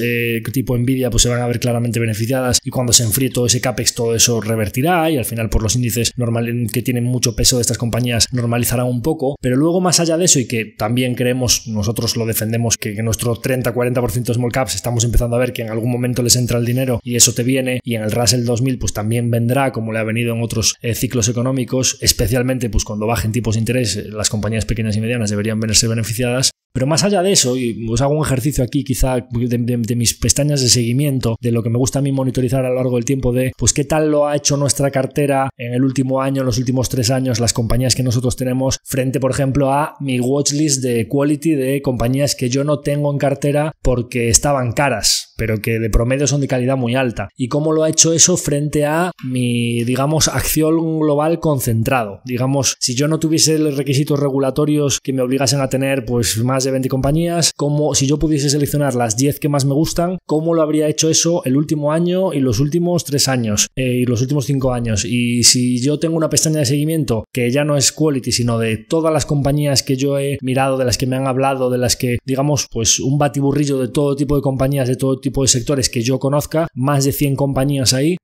tipo Nvidia pues se van a ver claramente beneficiadas, y cuando se enfríe todo ese CAPEX todo eso revertirá, y al final por los índices que tienen mucho peso de estas compañías normalizarán un poco, pero luego más allá de eso, y que también creemos, nosotros lo defendemos, que nuestro 30-40% de small caps estamos empezando a ver que en algún momento les entra el dinero y eso te viene, y en el Russell 2000 pues también vendrá, como le ha venido en otros ciclos económicos, especialmente pues cuando bajen tipos de interés, las compañías pequeñas y medianas deberían verse beneficiadas. Pero más allá de eso, y os hago un ejercicio aquí quizá de mis pestañas de seguimiento, de lo que me gusta a mí monitorizar a lo largo del tiempo, de pues qué tal lo ha hecho nuestra cartera en el último año, en los últimos 3 años, las compañías que nosotros tenemos, frente por ejemplo a mi watchlist de quality de compañías que yo no tengo en cartera porque estaban caras, pero que de promedio son de calidad muy alta. ¿Y cómo lo ha hecho eso frente a mi, digamos, acción global concentrado? Digamos, si yo no tuviese los requisitos regulatorios que me obligasen a tener pues más de 20 compañías, como si yo pudiese seleccionar las 10 que más me gustan, ¿cómo lo habría hecho eso el último año y los últimos 3 años y los últimos 5 años? Y si yo tengo una pestaña de seguimiento que ya no es quality, sino de todas las compañías que yo he mirado, de las que me han hablado, de las que, digamos, pues un batiburrillo de todo tipo de compañías, de todo tipo de sectores que yo conozca, más de 100 compañías ahí,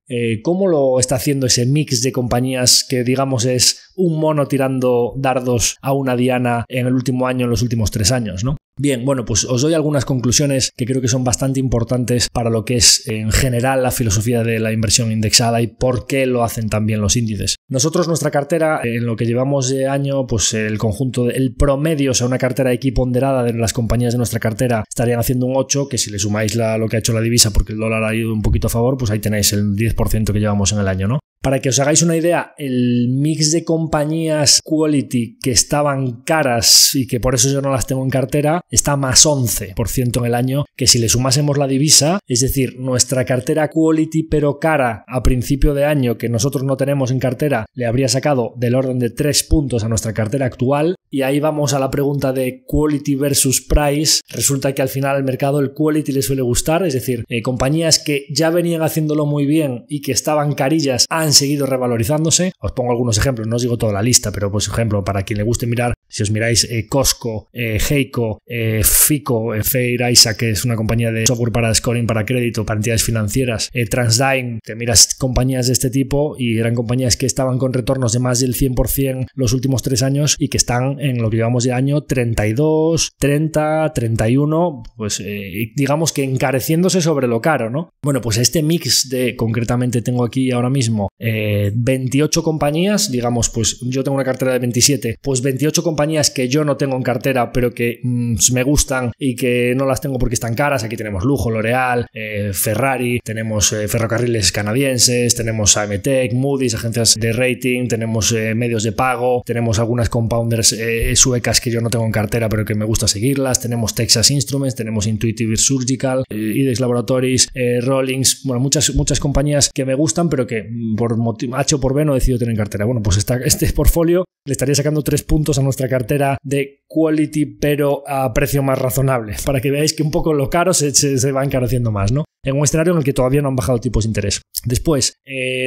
¿cómo lo está haciendo ese mix de compañías que, digamos, es un mono tirando dardos a una diana en el último año, en los últimos 3 años, ¿no? Bien, bueno, pues os doy algunas conclusiones que creo que son bastante importantes para lo que es en general la filosofía de la inversión indexada y por qué lo hacen también los índices. Nosotros, nuestra cartera, en lo que llevamos de año, pues el conjunto, el promedio, o sea, una cartera equiponderada de las compañías de nuestra cartera estarían haciendo un 8, que si le sumáis lo que ha hecho la divisa, porque el dólar ha ido un poquito a favor, pues ahí tenéis el 10% que llevamos en el año, ¿no? Para que os hagáis una idea, el mix de compañías quality que estaban caras y que por eso yo no las tengo en cartera está más 11% en el año, que si le sumásemos la divisa, es decir, nuestra cartera quality pero cara a principio de año que nosotros no tenemos en cartera, le habría sacado del orden de 3 puntos a nuestra cartera actual. Y ahí vamos a la pregunta de quality versus price. Resulta que al final al mercado el quality le suele gustar, es decir, compañías que ya venían haciéndolo muy bien y que estaban carillas han seguido revalorizándose. Os pongo algunos ejemplos, no os digo toda la lista, pero por ejemplo, para quien le guste mirar, si os miráis Costco, Heyco, Fico, Fair Isaac, que es una compañía de software para scoring para crédito, para entidades financieras, TransDigm, te miras compañías de este tipo y eran compañías que estaban con retornos de más del 100% los últimos 3 años y que están en lo que llevamos de año 32, 30, 31, pues digamos que encareciéndose sobre lo caro, ¿no? Bueno, pues este mix de, concretamente tengo aquí ahora mismo 28 compañías, digamos, pues yo tengo una cartera de 27, pues 28 compañías que yo no tengo en cartera, pero que me gustan y que no las tengo porque están caras. Aquí tenemos Lujo, L'Oreal, Ferrari, tenemos ferrocarriles canadienses, tenemos AMTech, Moody's, agencias de rating, tenemos medios de pago, tenemos algunas compounders suecas que yo no tengo en cartera pero que me gusta seguirlas, tenemos Texas Instruments, tenemos Intuitive Surgical, IDEX Laboratories, Rollins, bueno, muchas compañías que me gustan pero que por H o por B no decido tener en cartera. Bueno, pues este portfolio le estaría sacando 3 puntos a nuestra cartera de quality pero a precio más razonable, para que veáis que un poco lo caro se va encareciendo más, ¿no? En un escenario en el que todavía no han bajado tipos de interés. Después,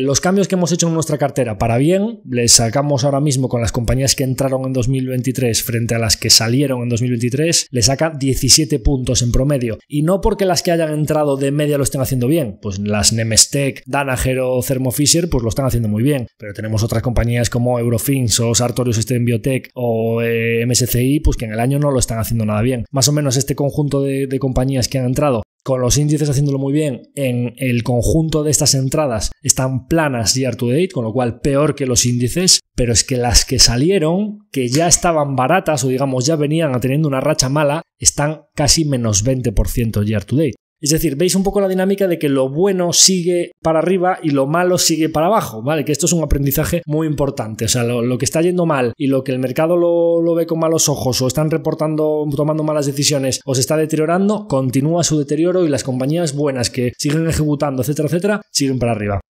los cambios que hemos hecho en nuestra cartera para bien, les sacamos ahora mismo con las compañías que entraron en 2023 frente a las que salieron en 2023, le saca 17 puntos en promedio. Y no porque las que hayan entrado de media lo estén haciendo bien, pues las Nemestec, Danaher o Thermo Fisher pues lo están haciendo muy bien, pero tenemos otras compañías como Eurofins o Sartorius Stein Biotech o MSCI pues que en el año no lo están haciendo nada bien. Más o menos este conjunto de compañías que han entrado con los índices haciéndolo muy bien, en el conjunto de estas entradas están planas year to date, con lo cual peor que los índices, pero es que las que salieron, que ya estaban baratas o digamos ya venían teniendo una racha mala, están casi menos 20% year to date. Es decir, veis un poco la dinámica de que lo bueno sigue para arriba y lo malo sigue para abajo, ¿vale? Que esto es un aprendizaje muy importante. O sea, lo que está yendo mal y lo que el mercado lo ve con malos ojos o están tomando malas decisiones o se está deteriorando, continúa su deterioro y las compañías buenas que siguen ejecutando, etcétera, etcétera, siguen para arriba.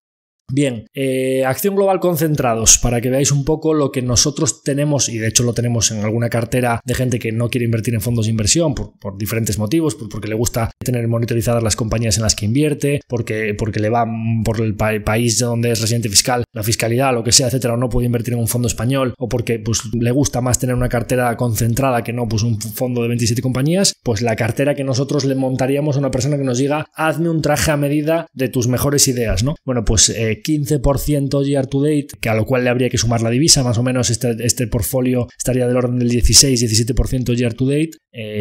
Bien, acción global concentrados, para que veáis un poco lo que nosotros tenemos, y de hecho lo tenemos en alguna cartera de gente que no quiere invertir en fondos de inversión por diferentes motivos, porque le gusta tener monitorizadas las compañías en las que invierte, porque le va por el país donde es residente fiscal, la fiscalidad, lo que sea, etcétera, o no puede invertir en un fondo español, o porque pues le gusta más tener una cartera concentrada que no pues un fondo de 27 compañías, pues la cartera que nosotros le montaríamos a una persona que nos diga hazme un traje a medida de tus mejores ideas, ¿no? Bueno, pues 15% year to date, que a lo cual le habría que sumar la divisa, más o menos este portfolio estaría del orden del 16-17% year to date,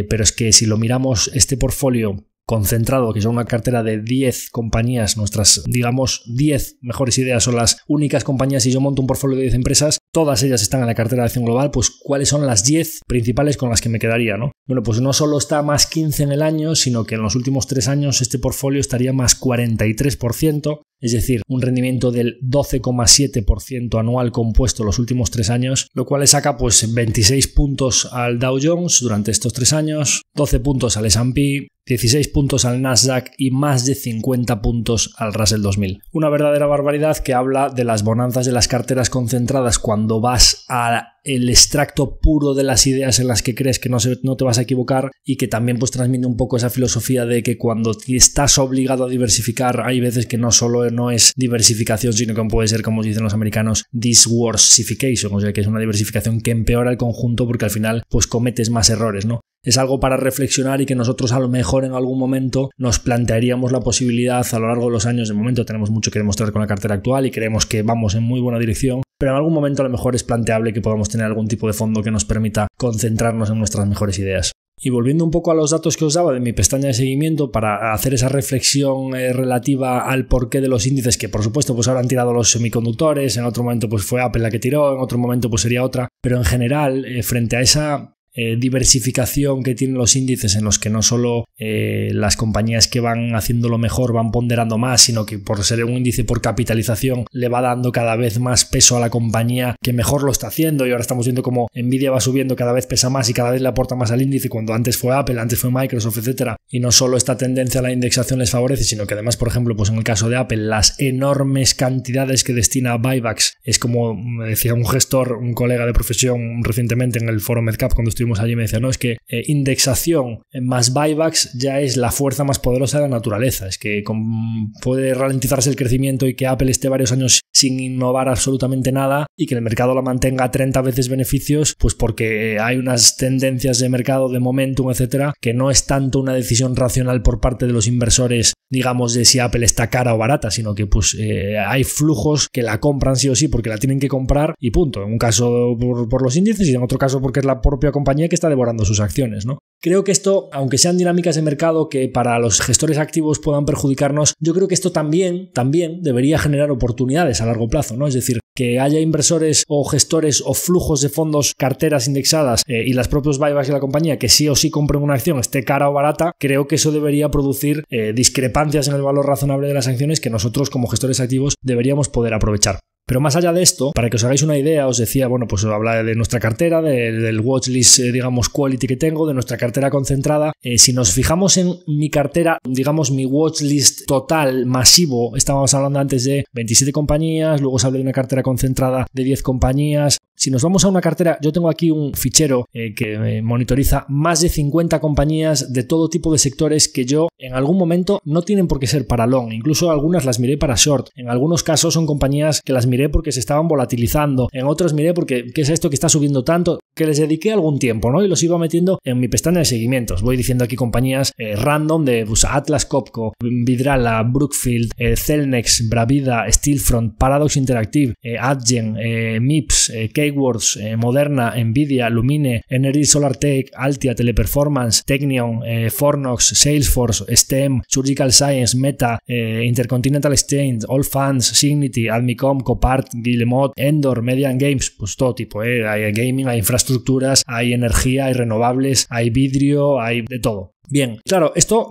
pero es que si lo miramos este portfolio concentrado, que son una cartera de 10 compañías, nuestras, digamos, 10 mejores ideas son las únicas compañías. Si yo monto un portfolio de 10 empresas, todas ellas están en la cartera de acción global, pues ¿cuáles son las 10 principales con las que me quedaría, no? Bueno, pues no solo está más 15 en el año, sino que en los últimos 3 años este portfolio estaría más 43%, es decir, un rendimiento del 12,7% anual compuesto los últimos 3 años, lo cual le saca pues 26 puntos al Dow Jones durante estos 3 años, 12 puntos al S&P, 16 puntos al Nasdaq y más de 50 puntos al Russell 2000. Una verdadera barbaridad que habla de las bonanzas de las carteras concentradas cuando vas a el extracto puro de las ideas en las que crees que no te vas a equivocar, y que también pues transmite un poco esa filosofía de que cuando estás obligado a diversificar hay veces que no solo no es diversificación, sino que puede ser, como dicen los americanos, disworsification, o sea que es una diversificación que empeora el conjunto porque al final pues cometes más errores, ¿no? Es algo para reflexionar y que nosotros a lo mejor en algún momento nos plantearíamos la posibilidad a lo largo de los años. De momento tenemos mucho que demostrar con la cartera actual y creemos que vamos en muy buena dirección, pero en algún momento a lo mejor es planteable que podamos tener algún tipo de fondo que nos permita concentrarnos en nuestras mejores ideas. Y volviendo un poco a los datos que os daba de mi pestaña de seguimiento para hacer esa reflexión relativa al porqué de los índices, que por supuesto pues ahora han tirado los semiconductores, en otro momento pues fue Apple la que tiró, en otro momento pues sería otra, pero en general frente a esa diversificación que tienen los índices en los que no solo las compañías que van haciéndolo mejor van ponderando más, sino que por ser un índice por capitalización le va dando cada vez más peso a la compañía que mejor lo está haciendo, y ahora estamos viendo como Nvidia va subiendo, cada vez pesa más y cada vez le aporta más al índice, cuando antes fue Apple, antes fue Microsoft, etcétera. Y no solo esta tendencia a la indexación les favorece, sino que además, por ejemplo, pues en el caso de Apple, las enormes cantidades que destina a buybacks, es como me decía un gestor, un colega de profesión recientemente en el foro MedCap cuando estuvimos allí, me decía, no, es que indexación más buybacks ya es la fuerza más poderosa de la naturaleza, es que puede ralentizarse el crecimiento y que Apple esté varios años sin innovar absolutamente nada y que el mercado la mantenga 30 veces beneficios, pues porque hay unas tendencias de mercado, de momentum, etcétera, que no es tanto una decisión racional por parte de los inversores, digamos, de si Apple está cara o barata, sino que pues hay flujos que la compran sí o sí porque la tienen que comprar y punto, en un caso por los índices y en otro caso porque es la propia compañía compañía que está devorando sus acciones, ¿no? Creo que esto, aunque sean dinámicas de mercado que para los gestores activos puedan perjudicarnos, yo creo que esto también debería generar oportunidades a largo plazo, ¿no? Es decir, que haya inversores o gestores o flujos de fondos, carteras indexadas y las propios buybacks de la compañía que sí o sí compren una acción, esté cara o barata, creo que eso debería producir discrepancias en el valor razonable de las acciones que nosotros como gestores activos deberíamos poder aprovechar. Pero más allá de esto, para que os hagáis una idea, os decía, bueno, pues os habla de nuestra cartera, del watchlist, digamos, quality que tengo, de nuestra cartera concentrada. Si nos fijamos en mi cartera, digamos, mi watchlist total masivo, estábamos hablando antes de 27 compañías, luego os hablé de una cartera concentrada de 10 compañías. Si nos vamos a una cartera, yo tengo aquí un fichero que monitoriza más de 50 compañías de todo tipo de sectores que yo en algún momento no tienen por qué ser para long, incluso algunas las miré para short. En algunos casos son compañías que las miré porque se estaban volatilizando, en otros miré porque ¿qué es esto que está subiendo tanto? Que les dediqué algún tiempo, ¿no? Y los iba metiendo en mi pestaña de seguimientos. Voy diciendo aquí compañías random de Atlas Copco, Vidrala, Brookfield, Celnex, Bravida, Steelfront, Paradox Interactive, Adyen, MIPS, Keywords, Moderna, Nvidia, Lumine, Energy SolarTech, Altia, Teleperformance, Technion, Fornox, Salesforce, STEM, Surgical Science, Meta, Intercontinental Exchange, Allfunds, Signity, Admicom, Copart, Guillemot, Endor, Media and Games, pues todo tipo, hay gaming, hay infraestructuras, hay energía, hay renovables, hay vidrio, hay de todo. Bien, claro, esto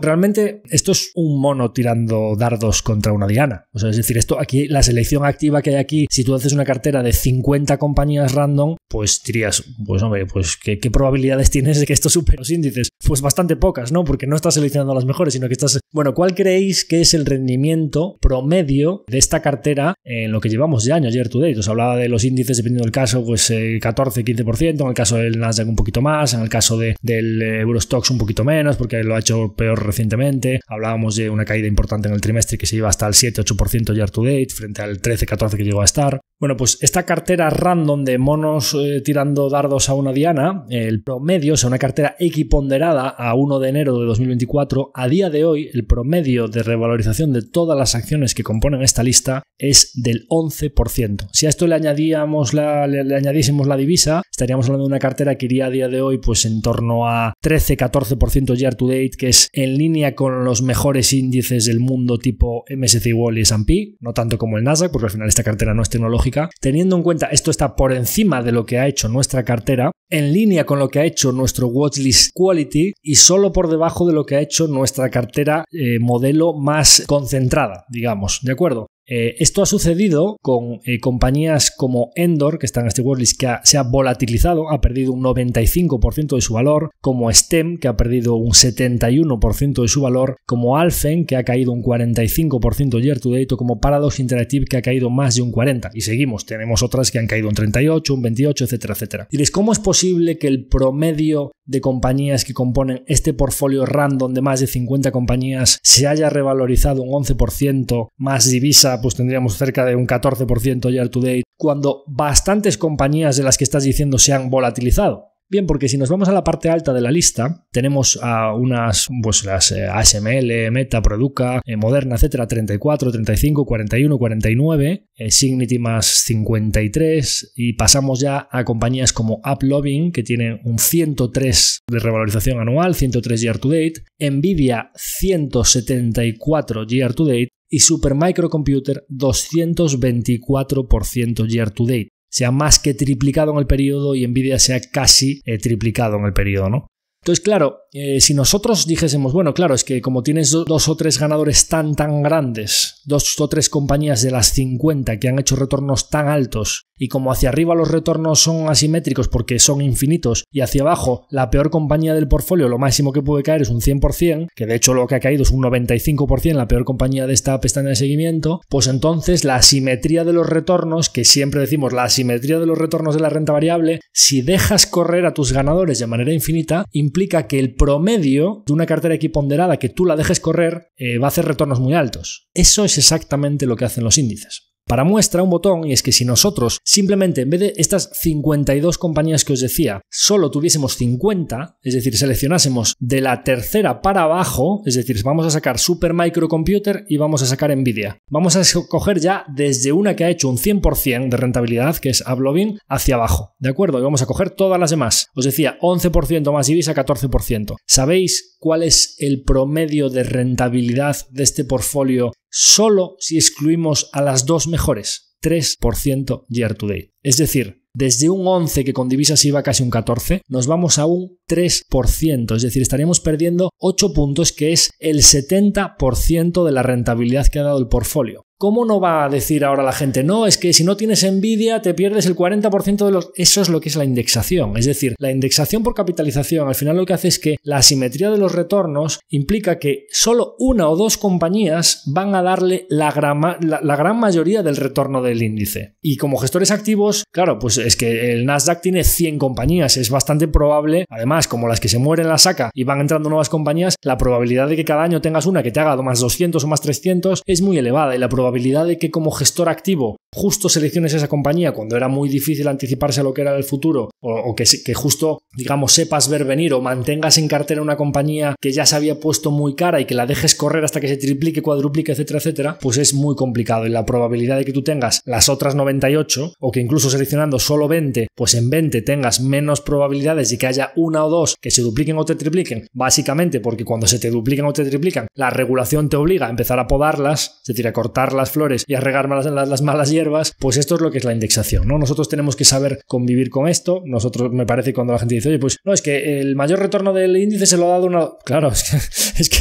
es un mono tirando dardos contra una diana. O sea, es decir, esto aquí, la selección activa que hay aquí, si tú haces una cartera de 50 compañías random, pues dirías, pues hombre, pues ¿qué probabilidades tienes de que esto supere los índices? Pues bastante pocas, ¿no? Porque no estás seleccionando las mejores, sino que estás... Bueno, ¿cuál creéis que es el rendimiento promedio de esta cartera en lo que llevamos de año, year to date? Os hablaba de los índices, dependiendo del caso, pues 14-15%, en el caso del Nasdaq un poquito más, en el caso del Eurostoxx un poquito menos, porque lo ha hecho peor recientemente. Hablábamos de una caída importante en el trimestre que se iba hasta el 7-8% year to date frente al 13-14% que llegó a estar. Bueno, pues esta cartera random de monos tirando dardos a una diana, el promedio, o sea, una cartera equiponderada a 1 de enero de 2024, a día de hoy el promedio de revalorización de todas las acciones que componen esta lista es del 11%. Si a esto le añadísemos la divisa, estaríamos hablando de una cartera que iría a día de hoy pues en torno a 13-14% year to date, que es en línea con los mejores índices del mundo tipo MSCI World y S&P, no tanto como el Nasdaq, porque al final esta cartera no es tecnológica. Teniendo en cuenta esto está por encima de lo que ha hecho nuestra cartera, en línea con lo que ha hecho nuestro watchlist quality y solo por debajo de lo que ha hecho nuestra cartera modelo más concentrada, digamos, ¿de acuerdo? Esto ha sucedido con compañías como Endor, que está en este watchlist, que se ha volatilizado, ha perdido un 95% de su valor, como STEM, que ha perdido un 71% de su valor, como Alfen, que ha caído un 45% year to date, o como Paradox Interactive, que ha caído más de un 40%. Y seguimos, tenemos otras que han caído un 38%, un 28%, etcétera, etcétera. Diréis, ¿cómo es posible que el promedio de compañías que componen este portfolio random de más de 50 compañías se haya revalorizado un 11%, más divisa pues tendríamos cerca de un 14% year to date, cuando bastantes compañías de las que estás diciendo se han volatilizado? Bien, porque si nos vamos a la parte alta de la lista, tenemos a unas, pues las ASML, Meta, Produca, Moderna, etcétera, 34, 35, 41, 49, Signity más 53, y pasamos ya a compañías como AppLovin, que tienen un 103 de revalorización anual, 103 year to date, Nvidia 174 year to date, y Supermicrocomputer 224% year to date. Se ha más que triplicado en el periodo y Nvidia se ha casi triplicado en el periodo, ¿no? Entonces, claro, si nosotros dijésemos, bueno, claro, es que como tienes dos o tres ganadores tan grandes, dos o tres compañías de las 50 que han hecho retornos tan altos, y como hacia arriba los retornos son asimétricos porque son infinitos, y hacia abajo la peor compañía del portfolio, lo máximo que puede caer es un 100%, que de hecho lo que ha caído es un 95%, la peor compañía de esta pestaña de seguimiento, pues entonces la asimetría de los retornos, que siempre decimos la asimetría de los retornos de la renta variable, si dejas correr a tus ganadores de manera infinita, implica que el promedio de una cartera equiponderada que tú la dejes correr va a hacer retornos muy altos. Eso es exactamente lo que hacen los índices. Para muestra un botón, y es que si nosotros simplemente en vez de estas 52 compañías que os decía, solo tuviésemos 50, es decir, seleccionásemos de la tercera para abajo, es decir, vamos a sacar Supermicrocomputer y vamos a sacar Nvidia. Vamos a escoger ya desde una que ha hecho un 100% de rentabilidad, que es Ablovin, hacia abajo, ¿de acuerdo? Y vamos a coger todas las demás. Os decía, 11% más Ibiza, 14%. ¿Sabéis cuál es el promedio de rentabilidad de este portfolio solo si excluimos a las dos mejores? 3% year to date. Es decir, desde un 11 que con divisas iba casi un 14, nos vamos a un 3%, es decir, estaríamos perdiendo 8 puntos, que es el 70% de la rentabilidad que ha dado el portfolio. ¿Cómo no va a decir ahora la gente, no, es que si no tienes Nvidia te pierdes el 40% de los... Eso es lo que es la indexación, es decir, la indexación por capitalización al final lo que hace es que la asimetría de los retornos implica que solo una o dos compañías van a darle la gran mayoría del retorno del índice. Y como gestores activos, claro, pues es que el Nasdaq tiene 100 compañías, es bastante probable, además como las que se mueren la saca y van entrando nuevas compañías, la probabilidad de que cada año tengas una que te haga más 200 o más 300 es muy elevada, y la probabilidad de que como gestor activo justo selecciones esa compañía cuando era muy difícil anticiparse a lo que era el futuro, o que justo, digamos, sepas ver venir, o mantengas en cartera una compañía que ya se había puesto muy cara y que la dejes correr hasta que se triplique, cuadruplique, etcétera, etcétera, pues es muy complicado. Y la probabilidad de que tú tengas las otras 98, o que incluso seleccionando solo 20, pues en 20 tengas menos probabilidades de que haya una o dos que se dupliquen o te tripliquen, básicamente porque cuando se te duplican o te triplican, la regulación te obliga a empezar a podarlas, es decir, a cortar las flores y a regar las malas hierbas, pues esto es lo que es la indexación, ¿no? Nosotros tenemos que saber convivir con esto. Nosotros, me parece, cuando la gente dice, oye, pues no, es que el mayor retorno del índice se lo ha dado una... Claro, es que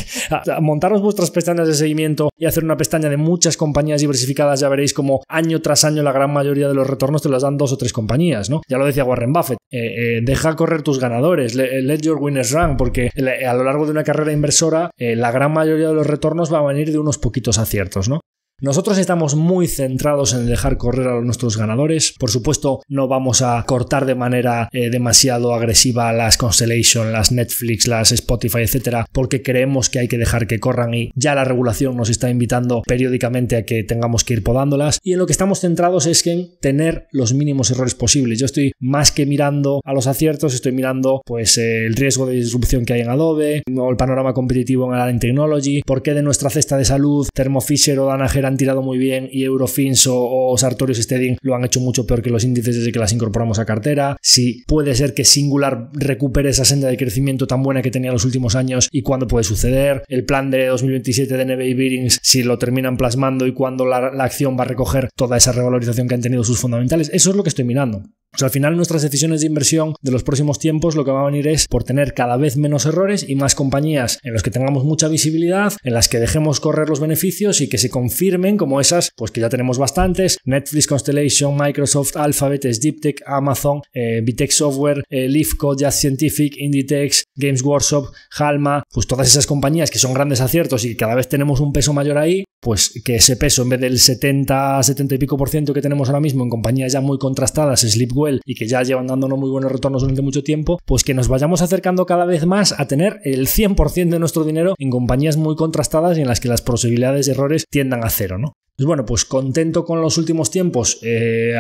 montaros vuestras pestañas de seguimiento y hacer una pestaña de muchas compañías diversificadas, ya veréis como año tras año la gran mayoría de los retornos te los dan 2 o 3 compañías, ¿no? Ya lo decía Warren Buffett, deja correr tus ganadores, let your winners run, porque a lo largo de una carrera inversora la gran mayoría de los retornos va a venir de unos poquitos aciertos, ¿no? Nosotros estamos muy centrados en dejar correr a nuestros ganadores. Por supuesto, no vamos a cortar de manera demasiado agresiva las Constellation, las Netflix, las Spotify, etcétera, porque creemos que hay que dejar que corran, y ya la regulación nos está invitando periódicamente a que tengamos que ir podándolas. Y en lo que estamos centrados es en tener los mínimos errores posibles. Yo estoy más que mirando a los aciertos, estoy mirando pues el riesgo de disrupción que hay en Adobe, o el panorama competitivo en Align Technology, por qué de nuestra cesta de salud Thermo Fisher o Danaher han tirado muy bien y Eurofins o Sartorius Steading lo han hecho mucho peor que los índices desde que las incorporamos a cartera. Si puede ser que Singular recupere esa senda de crecimiento tan buena que tenía en los últimos años y cuándo puede suceder. El plan de 2027 de Neve y Bearings, si lo terminan plasmando y cuándo la acción va a recoger toda esa revalorización que han tenido sus fundamentales. Eso es lo que estoy mirando. O sea, al final nuestras decisiones de inversión de los próximos tiempos lo que va a venir es por tener cada vez menos errores y más compañías en las que tengamos mucha visibilidad, en las que dejemos correr los beneficios y que se confirmen como esas, pues que ya tenemos bastantes: Netflix, Constellation, Microsoft, Alphabet, Deeptech, Amazon, Vitech Software, Lifco, Jazz Scientific, Inditex, Games Workshop, Halma, pues todas esas compañías que son grandes aciertos y que cada vez tenemos un peso mayor ahí, pues que ese peso, en vez del 70 y pico % que tenemos ahora mismo en compañías ya muy contrastadas, Sleepwell, y que ya llevan dándonos muy buenos retornos durante mucho tiempo, pues que nos vayamos acercando cada vez más a tener el 100% de nuestro dinero en compañías muy contrastadas y en las que las posibilidades de errores tiendan a cero, ¿no? Pues bueno, pues contento con los últimos tiempos,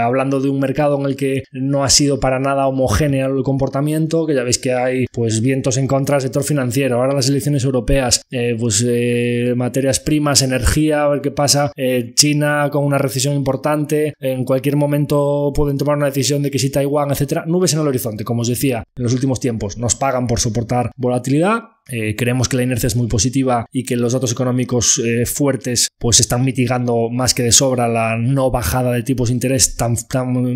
hablando de un mercado en el que no ha sido para nada homogéneo el comportamiento, que ya veis que hay pues vientos en contra del sector financiero, ahora las elecciones europeas, materias primas, energía, a ver qué pasa, China con una recesión importante, en cualquier momento pueden tomar una decisión de que si Taiwán, etcétera, nubes en el horizonte, como os decía, en los últimos tiempos nos pagan por soportar volatilidad. Creemos que la inercia es muy positiva y que los datos económicos fuertes pues están mitigando más que de sobra la no bajada de tipos de interés tan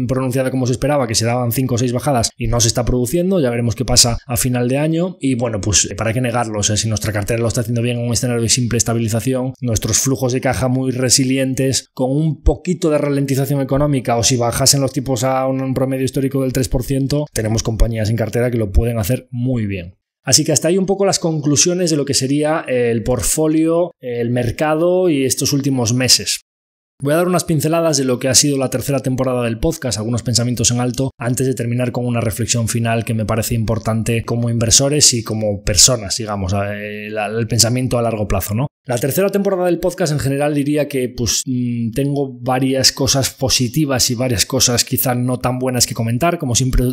pronunciada como se esperaba, que se daban 5 o 6 bajadas y no se está produciendo. Ya veremos qué pasa a final de año y bueno, pues para qué negarlo, o sea, si nuestra cartera lo está haciendo bien en un escenario de simple estabilización, nuestros flujos de caja muy resilientes con un poquito de ralentización económica, o si bajasen los tipos a un promedio histórico del 3%, tenemos compañías en cartera que lo pueden hacer muy bien. Así que hasta ahí un poco las conclusiones de lo que sería el portfolio, el mercado y estos últimos meses. Voy a dar unas pinceladas de lo que ha sido la tercera temporada del podcast, algunos pensamientos en alto, antes de terminar con una reflexión final que me parece importante como inversores y como personas, digamos, el pensamiento a largo plazo, ¿no? La tercera temporada del podcast en general diría que pues tengo varias cosas positivas y varias cosas quizá no tan buenas que comentar. Como siempre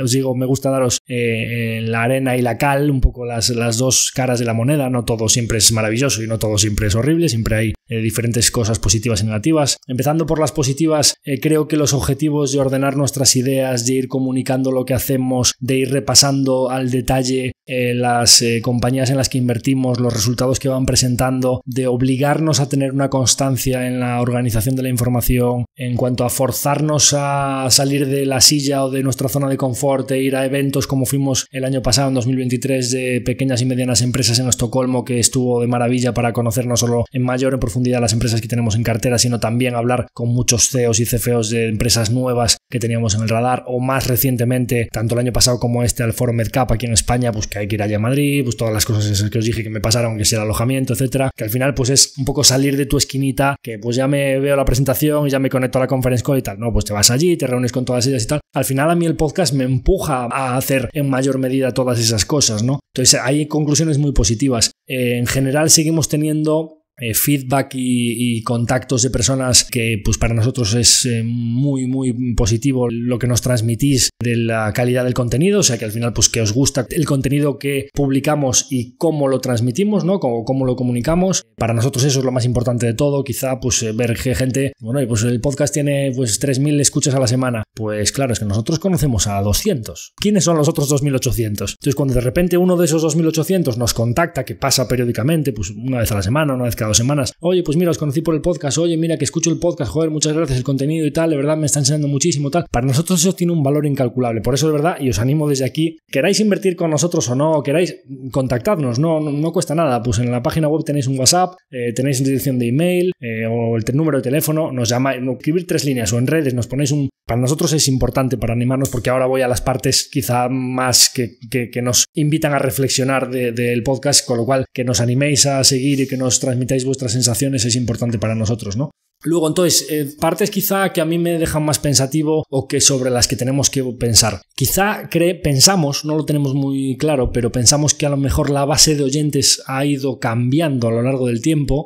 os digo, me gusta daros la arena y la cal, un poco las dos caras de la moneda. No todo siempre es maravilloso y no todo siempre es horrible, siempre hay diferentes cosas positivas y negativas. Empezando por las positivas, creo que los objetivos de ordenar nuestras ideas, de ir comunicando lo que hacemos, de ir repasando al detalle las compañías en las que invertimos, los resultados que van presentando, de obligarnos a tener una constancia en la organización de la información, en cuanto a forzarnos a salir de la silla o de nuestra zona de confort e ir a eventos como fuimos el año pasado, en 2023, de pequeñas y medianas empresas en Estocolmo, que estuvo de maravilla para conocer no solo en mayor profundidad las empresas que tenemos en cartera, sino también hablar con muchos CEOs y CFOs de empresas nuevas que teníamos en el radar, o más recientemente, tanto el año pasado como este, al Foro MedCap aquí en España, pues que hay que ir allá a Madrid, pues todas las cosas que os dije que me pasaron, que sea el alojamiento, etcétera, que al final pues es un poco salir de tu esquinita, que pues ya me veo la presentación y ya me conecto a la conference call y tal, no, pues te vas allí, te reúnes con todas ellas y tal. Al final a mí el podcast me empuja a hacer en mayor medida todas esas cosas, ¿no? Entonces hay conclusiones muy positivas. En general seguimos teniendo feedback y contactos de personas que pues para nosotros es muy muy positivo lo que nos transmitís de la calidad del contenido, o sea que al final pues que os gusta el contenido que publicamos y cómo lo transmitimos, ¿no? Cómo lo comunicamos. Para nosotros eso es lo más importante de todo. Quizá pues ver que gente, bueno, pues el podcast tiene pues 3.000 escuchas a la semana, pues claro, es que nosotros conocemos a 200. ¿Quiénes son los otros 2.800? Entonces cuando de repente uno de esos 2.800 nos contacta, que pasa periódicamente, pues una vez a la semana, una vez cada 2 semanas, oye, pues mira, os conocí por el podcast, oye, mira que escucho el podcast, joder, muchas gracias, el contenido y tal, de verdad me está enseñando muchísimo, tal. Para nosotros eso tiene un valor incalculable. Por eso, de verdad, y os animo desde aquí, queráis invertir con nosotros o no, queráis contactarnos, no cuesta nada. Pues en la página web tenéis un WhatsApp, tenéis una dirección de email o el número de teléfono, nos llamáis, escribir 3 líneas o en redes, nos ponéis un... Para nosotros es importante para animarnos, porque ahora voy a las partes quizá más que nos invitan a reflexionar del podcast, con lo cual que nos animéis a seguir y que nos transmitáis vuestras sensaciones es importante para nosotros, ¿no? Luego, entonces, partes quizá que a mí me dejan más pensativo o que sobre las que tenemos que pensar. Quizá pensamos, no lo tenemos muy claro, pero pensamos que a lo mejor la base de oyentes ha ido cambiando a lo largo del tiempo.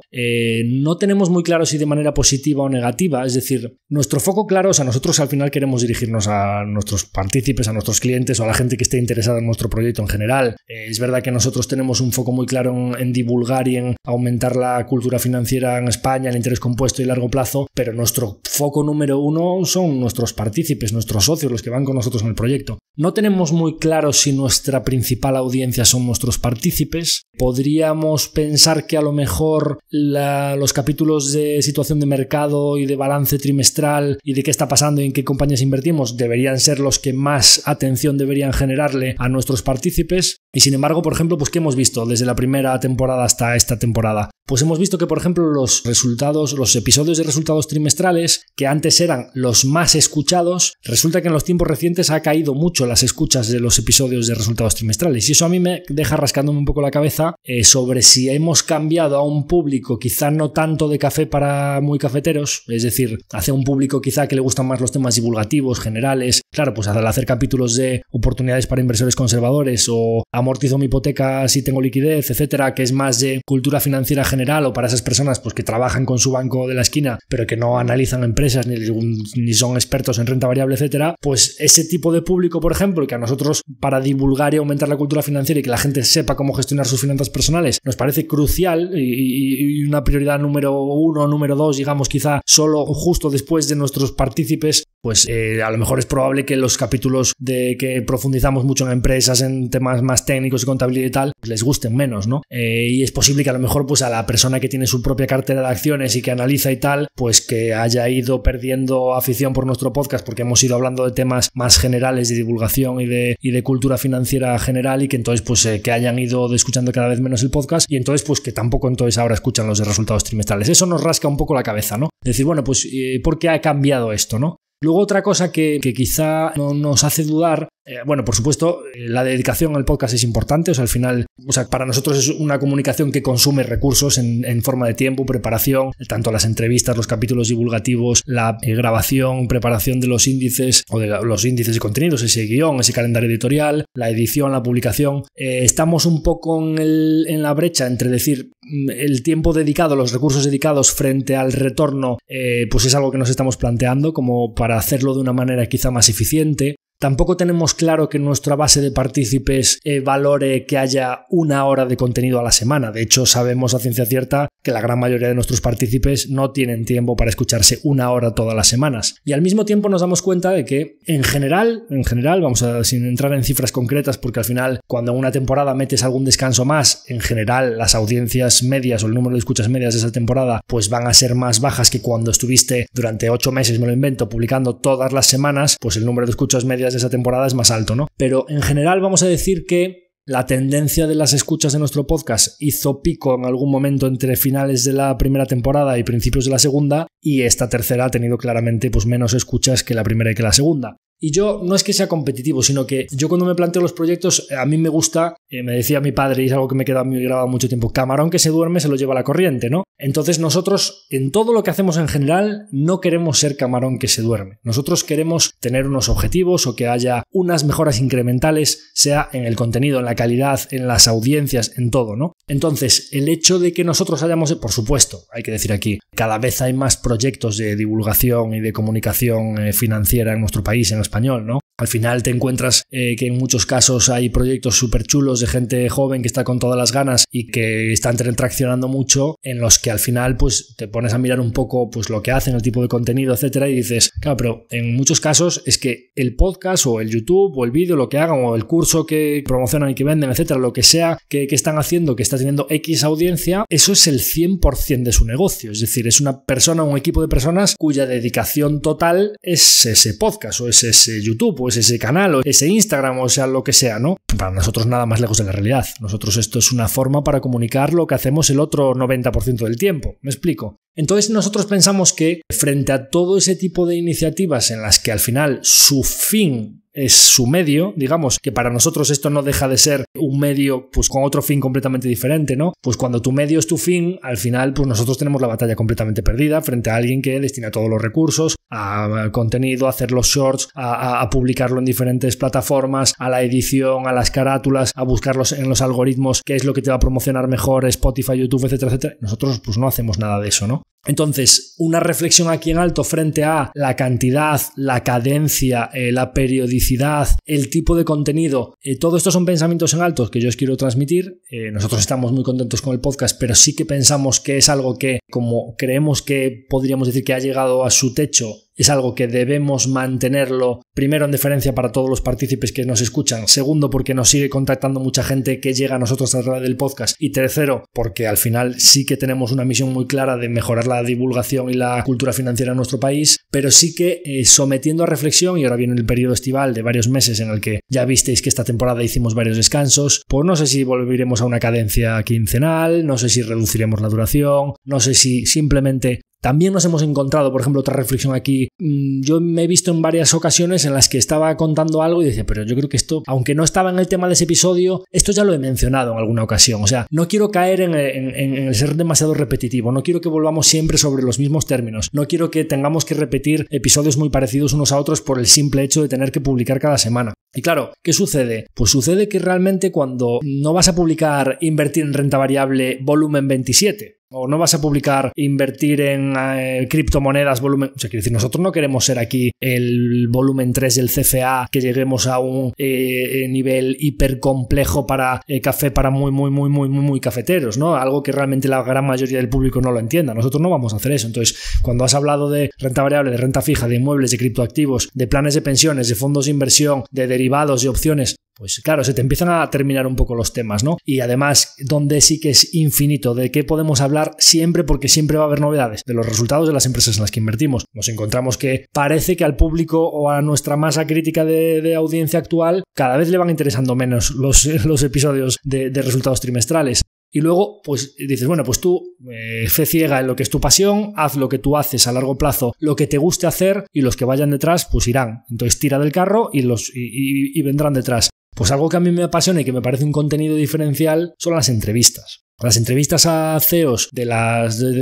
No tenemos muy claro si de manera positiva o negativa, es decir, nuestro foco claro, o sea, nosotros al final queremos dirigirnos a nuestros partícipes, a nuestros clientes o a la gente que esté interesada en nuestro proyecto en general. Es verdad que nosotros tenemos un foco muy claro en divulgar y en aumentar la cultura financiera en España, el interés compuesto y largo plazo, pero nuestro foco número uno son nuestros partícipes, nuestros socios, los que van con nosotros en el proyecto. No tenemos muy claro si nuestra principal audiencia son nuestros partícipes. Podríamos pensar que a lo mejor los capítulos de situación de mercado y de balance trimestral y de qué está pasando y en qué compañías invertimos deberían ser los que más atención deberían generarle a nuestros partícipes. Y sin embargo, por ejemplo, pues ¿qué hemos visto desde la primera temporada hasta esta temporada? Pues hemos visto que, por ejemplo, los episodios de resultados trimestrales, que antes eran los más escuchados, resulta que en los tiempos recientes ha caído mucho las escuchas de los episodios de resultados trimestrales. Y eso a mí me deja rascándome un poco la cabeza sobre si hemos cambiado a un público quizá no tanto de café para muy cafeteros, es decir, hacia un público quizá que le gustan más los temas divulgativos, generales. Claro, pues al hacer capítulos de oportunidades para inversores conservadores o amortizo mi hipoteca si tengo liquidez, etcétera, que es más de cultura financiera general, o para esas personas pues que trabajan con su banco de la esquina pero que no analizan empresas ni son expertos en renta variable, etcétera, pues ese tipo de público, por ejemplo, que a nosotros para divulgar y aumentar la cultura financiera y que la gente sepa cómo gestionar sus finanzas personales nos parece crucial y una prioridad número 1, número 2, digamos, quizá solo justo después de nuestros partícipes, pues a lo mejor es probable que los capítulos de que profundizamos mucho en empresas, en temas más técnicos y contabilidad y tal, pues les gusten menos, ¿no? Y es posible que a lo mejor pues a la persona que tiene su propia cartera de acciones y que analiza y tal, pues que haya ido perdiendo afición por nuestro podcast porque hemos ido hablando de temas más generales de divulgación y de cultura financiera general, y que entonces pues que hayan ido escuchando cada vez menos el podcast, y entonces pues que tampoco entonces ahora escuchan los de resultados trimestrales. Eso nos rasca un poco la cabeza, ¿no? Decir, bueno, pues ¿por qué ha cambiado esto, no? Luego otra cosa que quizá nos hace dudar, bueno, por supuesto, la dedicación al podcast es importante, o sea, al final, o sea, para nosotros es una comunicación que consume recursos en forma de tiempo, preparación, tanto las entrevistas, los capítulos divulgativos, la grabación, preparación de los índices o de los índices de contenidos, ese guión, ese calendario editorial, la edición, la publicación. Estamos un poco en la brecha entre decir, el tiempo dedicado, los recursos dedicados frente al retorno, pues es algo que nos estamos planteando como para hacerlo de una manera quizá más eficiente. Tampoco tenemos claro que nuestra base de partícipes valore que haya 1 hora de contenido a la semana. De hecho, sabemos a ciencia cierta que la gran mayoría de nuestros partícipes no tienen tiempo para escucharse 1 hora todas las semanas. Y al mismo tiempo nos damos cuenta de que en general, vamos a sin entrar en cifras concretas, porque al final cuando en una temporada metes algún descanso más, en general las audiencias medias o el número de escuchas medias de esa temporada pues van a ser más bajas que cuando estuviste durante 8 meses, me lo invento, publicando todas las semanas, pues el número de escuchas medias de esa temporada es más alto, ¿no? Pero en general vamos a decir que la tendencia de las escuchas de nuestro podcast hizo pico en algún momento entre finales de la primera temporada y principios de la segunda, y esta tercera ha tenido claramente pues menos escuchas que la primera y que la segunda. Y yo no es que sea competitivo, sino que yo cuando me planteo los proyectos, a mí me gusta, me decía mi padre, y es algo que me queda muy grabado mucho tiempo, camarón que se duerme se lo lleva la corriente, ¿no? Entonces nosotros, en todo lo que hacemos en general, no queremos ser camarón que se duerme. Nosotros queremos tener unos objetivos o que haya unas mejoras incrementales, sea en el contenido, en la calidad, en las audiencias, en todo, ¿no? Entonces, el hecho de que nosotros hayamos, por supuesto, hay que decir aquí, cada vez hay más proyectos de divulgación y de comunicación financiera en nuestro país, en español, ¿no? Al final te encuentras que en muchos casos hay proyectos súper chulos de gente joven que está con todas las ganas y que están traccionando mucho, en los que al final pues te pones a mirar un poco pues lo que hacen, el tipo de contenido, etcétera, y dices, claro, pero en muchos casos es que el podcast o el YouTube o el vídeo, lo que hagan, o el curso que promocionan y que venden, etcétera, lo que sea que están haciendo, que está teniendo X audiencia, eso es el 100% de su negocio. Es decir, es una persona, un equipo de personas cuya dedicación total es ese podcast o es ese YouTube o es ese canal o ese Instagram o sea lo que sea, ¿no? Para nosotros nada más lejos de la realidad. Nosotros esto es una forma para comunicar lo que hacemos el otro 90% del tiempo. ¿Me explico? Entonces nosotros pensamos que frente a todo ese tipo de iniciativas en las que al final su fin es su medio, digamos que para nosotros esto no deja de ser un medio pues con otro fin completamente diferente, ¿no? Pues cuando tu medio es tu fin, al final pues nosotros tenemos la batalla completamente perdida frente a alguien que destina todos los recursos a contenido, a hacer los shorts, a publicarlo en diferentes plataformas, a la edición, a las carátulas, a buscarlos en los algoritmos, qué es lo que te va a promocionar mejor, Spotify, YouTube, etcétera, etcétera. Nosotros pues no hacemos nada de eso, ¿no? Entonces, una reflexión aquí en alto frente a la cantidad, la cadencia, la periodicidad, el tipo de contenido, todo esto son pensamientos en alto que yo os quiero transmitir. Nosotros estamos muy contentos con el podcast, pero sí que pensamos que es algo que, como creemos que podríamos decir que ha llegado a su techo, es algo que debemos mantenerlo, primero en deferencia para todos los partícipes que nos escuchan, segundo porque nos sigue contactando mucha gente que llega a nosotros a través del podcast, y tercero porque al final sí que tenemos una misión muy clara de mejorar la divulgación y la cultura financiera en nuestro país, pero sí que sometiendo a reflexión, y ahora viene el periodo estival de varios meses en el que ya visteis que esta temporada hicimos varios descansos, pues no sé si volveremos a una cadencia quincenal, no sé si reduciremos la duración, no sé si simplemente... También nos hemos encontrado, por ejemplo, otra reflexión aquí. Yo me he visto en varias ocasiones en las que estaba contando algo y decía, pero yo creo que esto, aunque no estaba en el tema de ese episodio, esto ya lo he mencionado en alguna ocasión. O sea, no quiero caer en el ser demasiado repetitivo, no quiero que volvamos siempre sobre los mismos términos, no quiero que tengamos que repetir episodios muy parecidos unos a otros por el simple hecho de tener que publicar cada semana. Y claro, ¿qué sucede? Pues sucede que realmente cuando no vas a publicar invertir en renta variable volumen 27, o no vas a publicar invertir en criptomonedas volumen... O sea, quiero decir, nosotros no queremos ser aquí el volumen 3 del CFA, que lleguemos a un nivel hiper complejo para café para muy cafeteros, ¿no? Algo que realmente la gran mayoría del público no lo entienda. Nosotros no vamos a hacer eso. Entonces, cuando has hablado de renta variable, de renta fija, de inmuebles, de criptoactivos, de planes de pensiones, de fondos de inversión, de derivados y opciones, pues claro, se te empiezan a terminar un poco los temas, ¿no? Y además, donde sí que es infinito, de qué podemos hablar siempre, porque siempre va a haber novedades de los resultados de las empresas en las que invertimos. Nos encontramos que parece que al público o a nuestra masa crítica de audiencia actual cada vez le van interesando menos los episodios de resultados trimestrales. Y luego, pues dices, bueno, pues tú, fe ciega en lo que es tu pasión, haz lo que tú haces a largo plazo, lo que te guste hacer, y los que vayan detrás, pues irán. Entonces tira del carro y vendrán detrás. Pues algo que a mí me apasiona y que me parece un contenido diferencial son las entrevistas. Las entrevistas a CEOs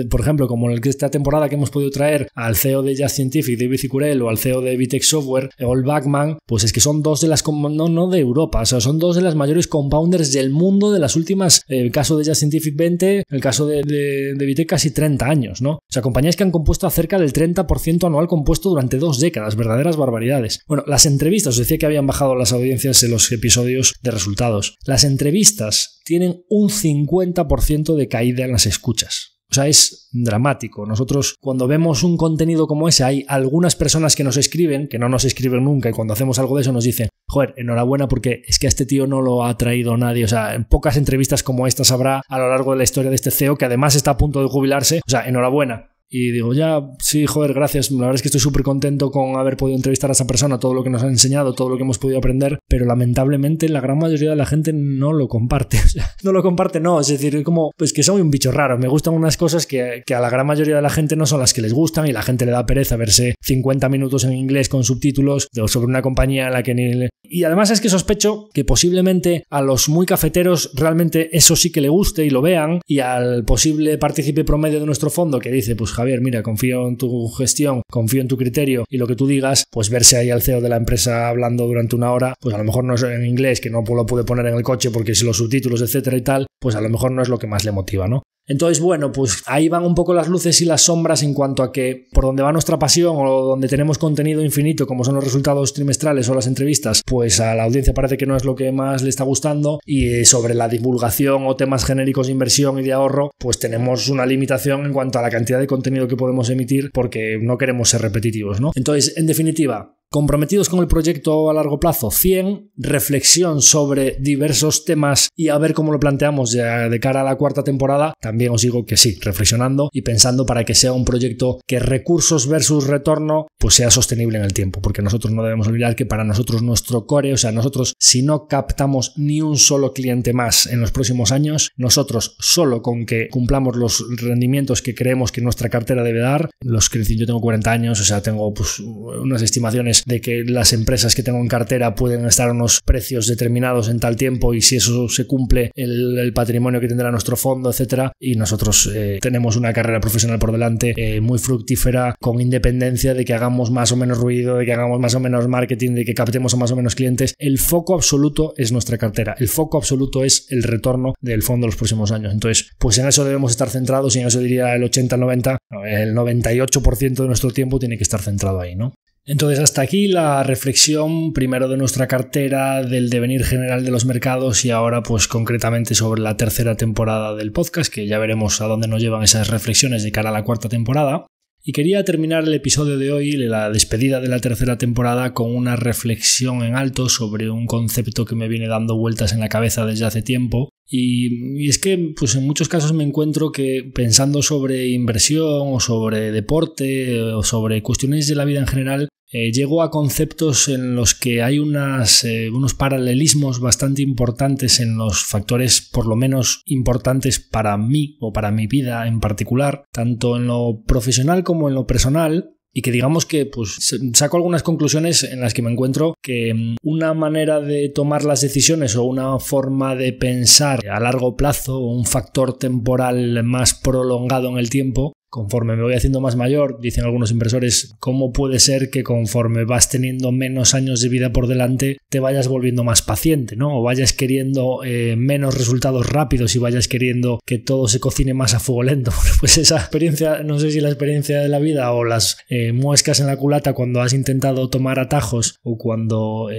por ejemplo, como esta temporada que hemos podido traer al CEO de Just Scientific, David Cicurel, o al CEO de Vitex Software, Ol Bachman, pues es que son dos de las, no de Europa, o sea, son dos de las mayores compounders del mundo de las últimas, el caso de Just Scientific 20, el caso de Vitex casi 30 años, ¿no? O sea, compañías que han compuesto acerca del 30% anual compuesto durante 2 décadas, verdaderas barbaridades. Bueno, las entrevistas, os decía que habían bajado las audiencias en los episodios de resultados. Las entrevistas tienen un 50% de caída en las escuchas. O sea, es dramático. Nosotros, cuando vemos un contenido como ese, hay algunas personas que nos escriben, que no nos escriben nunca, y cuando hacemos algo de eso nos dicen, joder, enhorabuena porque es que a este tío no lo ha traído nadie. O sea, en pocas entrevistas como estas habrá a lo largo de la historia de este CEO, que además está a punto de jubilarse. O sea, enhorabuena. Y digo, ya, sí, joder, gracias. La verdad es que estoy súper contento con haber podido entrevistar a esa persona, todo lo que nos ha enseñado, todo lo que hemos podido aprender, pero lamentablemente la gran mayoría de la gente no lo comparte. O sea, no lo comparte, no. Es decir, es como, pues que soy un bicho raro. Me gustan unas cosas que a la gran mayoría de la gente no son las que les gustan, y la gente le da pereza verse 50 minutos en inglés con subtítulos sobre una compañía en la que ni... Y además es que sospecho que posiblemente a los muy cafeteros realmente eso sí que le guste y lo vean, y al posible partícipe promedio de nuestro fondo que dice, pues Javier, mira, confío en tu gestión, confío en tu criterio y lo que tú digas, pues verse ahí al CEO de la empresa hablando durante una hora, pues a lo mejor no es en inglés, que no lo puede poner en el coche porque si los subtítulos, etcétera y tal, pues a lo mejor no es lo que más le motiva, ¿no? Entonces, bueno, pues ahí van un poco las luces y las sombras en cuanto a que por donde va nuestra pasión o donde tenemos contenido infinito, como son los resultados trimestrales o las entrevistas, pues a la audiencia parece que no es lo que más le está gustando, y sobre la divulgación o temas genéricos de inversión y de ahorro, pues tenemos una limitación en cuanto a la cantidad de contenido que podemos emitir porque no queremos ser repetitivos, ¿no? Entonces, en definitiva, comprometidos con el proyecto a largo plazo, 100, reflexión sobre diversos temas y a ver cómo lo planteamos ya de cara a la 4ª temporada. También os digo que sí, reflexionando y pensando para que sea un proyecto que recursos versus retorno pues sea sostenible en el tiempo, porque nosotros no debemos olvidar que para nosotros nuestro core, o sea, nosotros si no captamos ni un solo cliente más en los próximos años, nosotros solo con que cumplamos los rendimientos que creemos que nuestra cartera debe dar, yo tengo 40 años, o sea, tengo pues unas estimaciones de que las empresas que tengo en cartera pueden estar a unos precios determinados en tal tiempo, y si eso se cumple, el patrimonio que tendrá nuestro fondo, etcétera, y nosotros tenemos una carrera profesional por delante muy fructífera, con independencia de que hagamos más o menos ruido, de que hagamos más o menos marketing, de que captemos a más o menos clientes. El foco absoluto es nuestra cartera, el foco absoluto es el retorno del fondo en los próximos años. Entonces, pues en eso debemos estar centrados, y en eso diría el 80, el 90, el 98% de nuestro tiempo tiene que estar centrado ahí, ¿no? Entonces, hasta aquí la reflexión, primero de nuestra cartera, del devenir general de los mercados, y ahora pues concretamente sobre la 3ª temporada del podcast, que ya veremos a dónde nos llevan esas reflexiones de cara a la 4ª temporada. Y quería terminar el episodio de hoy, la despedida de la 3ª temporada, con una reflexión en alto sobre un concepto que me viene dando vueltas en la cabeza desde hace tiempo. Y es que pues en muchos casos me encuentro que pensando sobre inversión o sobre deporte o sobre cuestiones de la vida en general, llego a conceptos en los que hay unos paralelismos bastante importantes en los factores por lo menos importantes para mí o para mi vida en particular, tanto en lo profesional como en lo personal. Y que digamos que pues saco algunas conclusiones en las que me encuentro que una manera de tomar las decisiones o una forma de pensar a largo plazo o un factor temporal más prolongado en el tiempo, conforme me voy haciendo más mayor, dicen algunos inversores, ¿cómo puede ser que conforme vas teniendo menos años de vida por delante te vayas volviendo más paciente, ¿no? O vayas queriendo menos resultados rápidos y vayas queriendo que todo se cocine más a fuego lento? Pues esa experiencia, no sé si la experiencia de la vida o las muescas en la culata cuando has intentado tomar atajos o cuando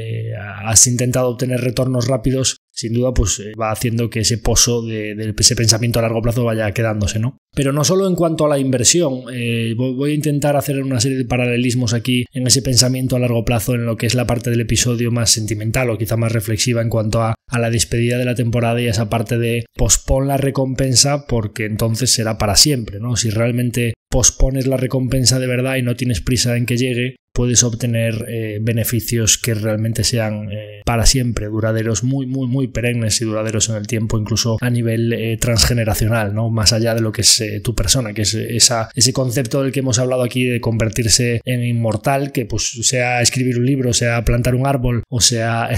has intentado obtener retornos rápidos, sin duda pues va haciendo que ese pozo de ese pensamiento a largo plazo vaya quedándose, ¿no? Pero no solo en cuanto a la inversión, voy a intentar hacer una serie de paralelismos aquí en ese pensamiento a largo plazo en lo que es la parte del episodio más sentimental o quizá más reflexiva en cuanto a la despedida de la temporada, y esa parte de pospon la recompensa porque entonces será para siempre, ¿no? Si realmente pospones la recompensa de verdad y no tienes prisa en que llegue, puedes obtener beneficios que realmente sean para siempre, duraderos, muy, muy, muy perennes y duraderos en el tiempo, incluso a nivel transgeneracional, ¿no? Más allá de lo que es tu persona, que es ese concepto del que hemos hablado aquí de convertirse en inmortal, que pues sea escribir un libro, sea plantar un árbol o sea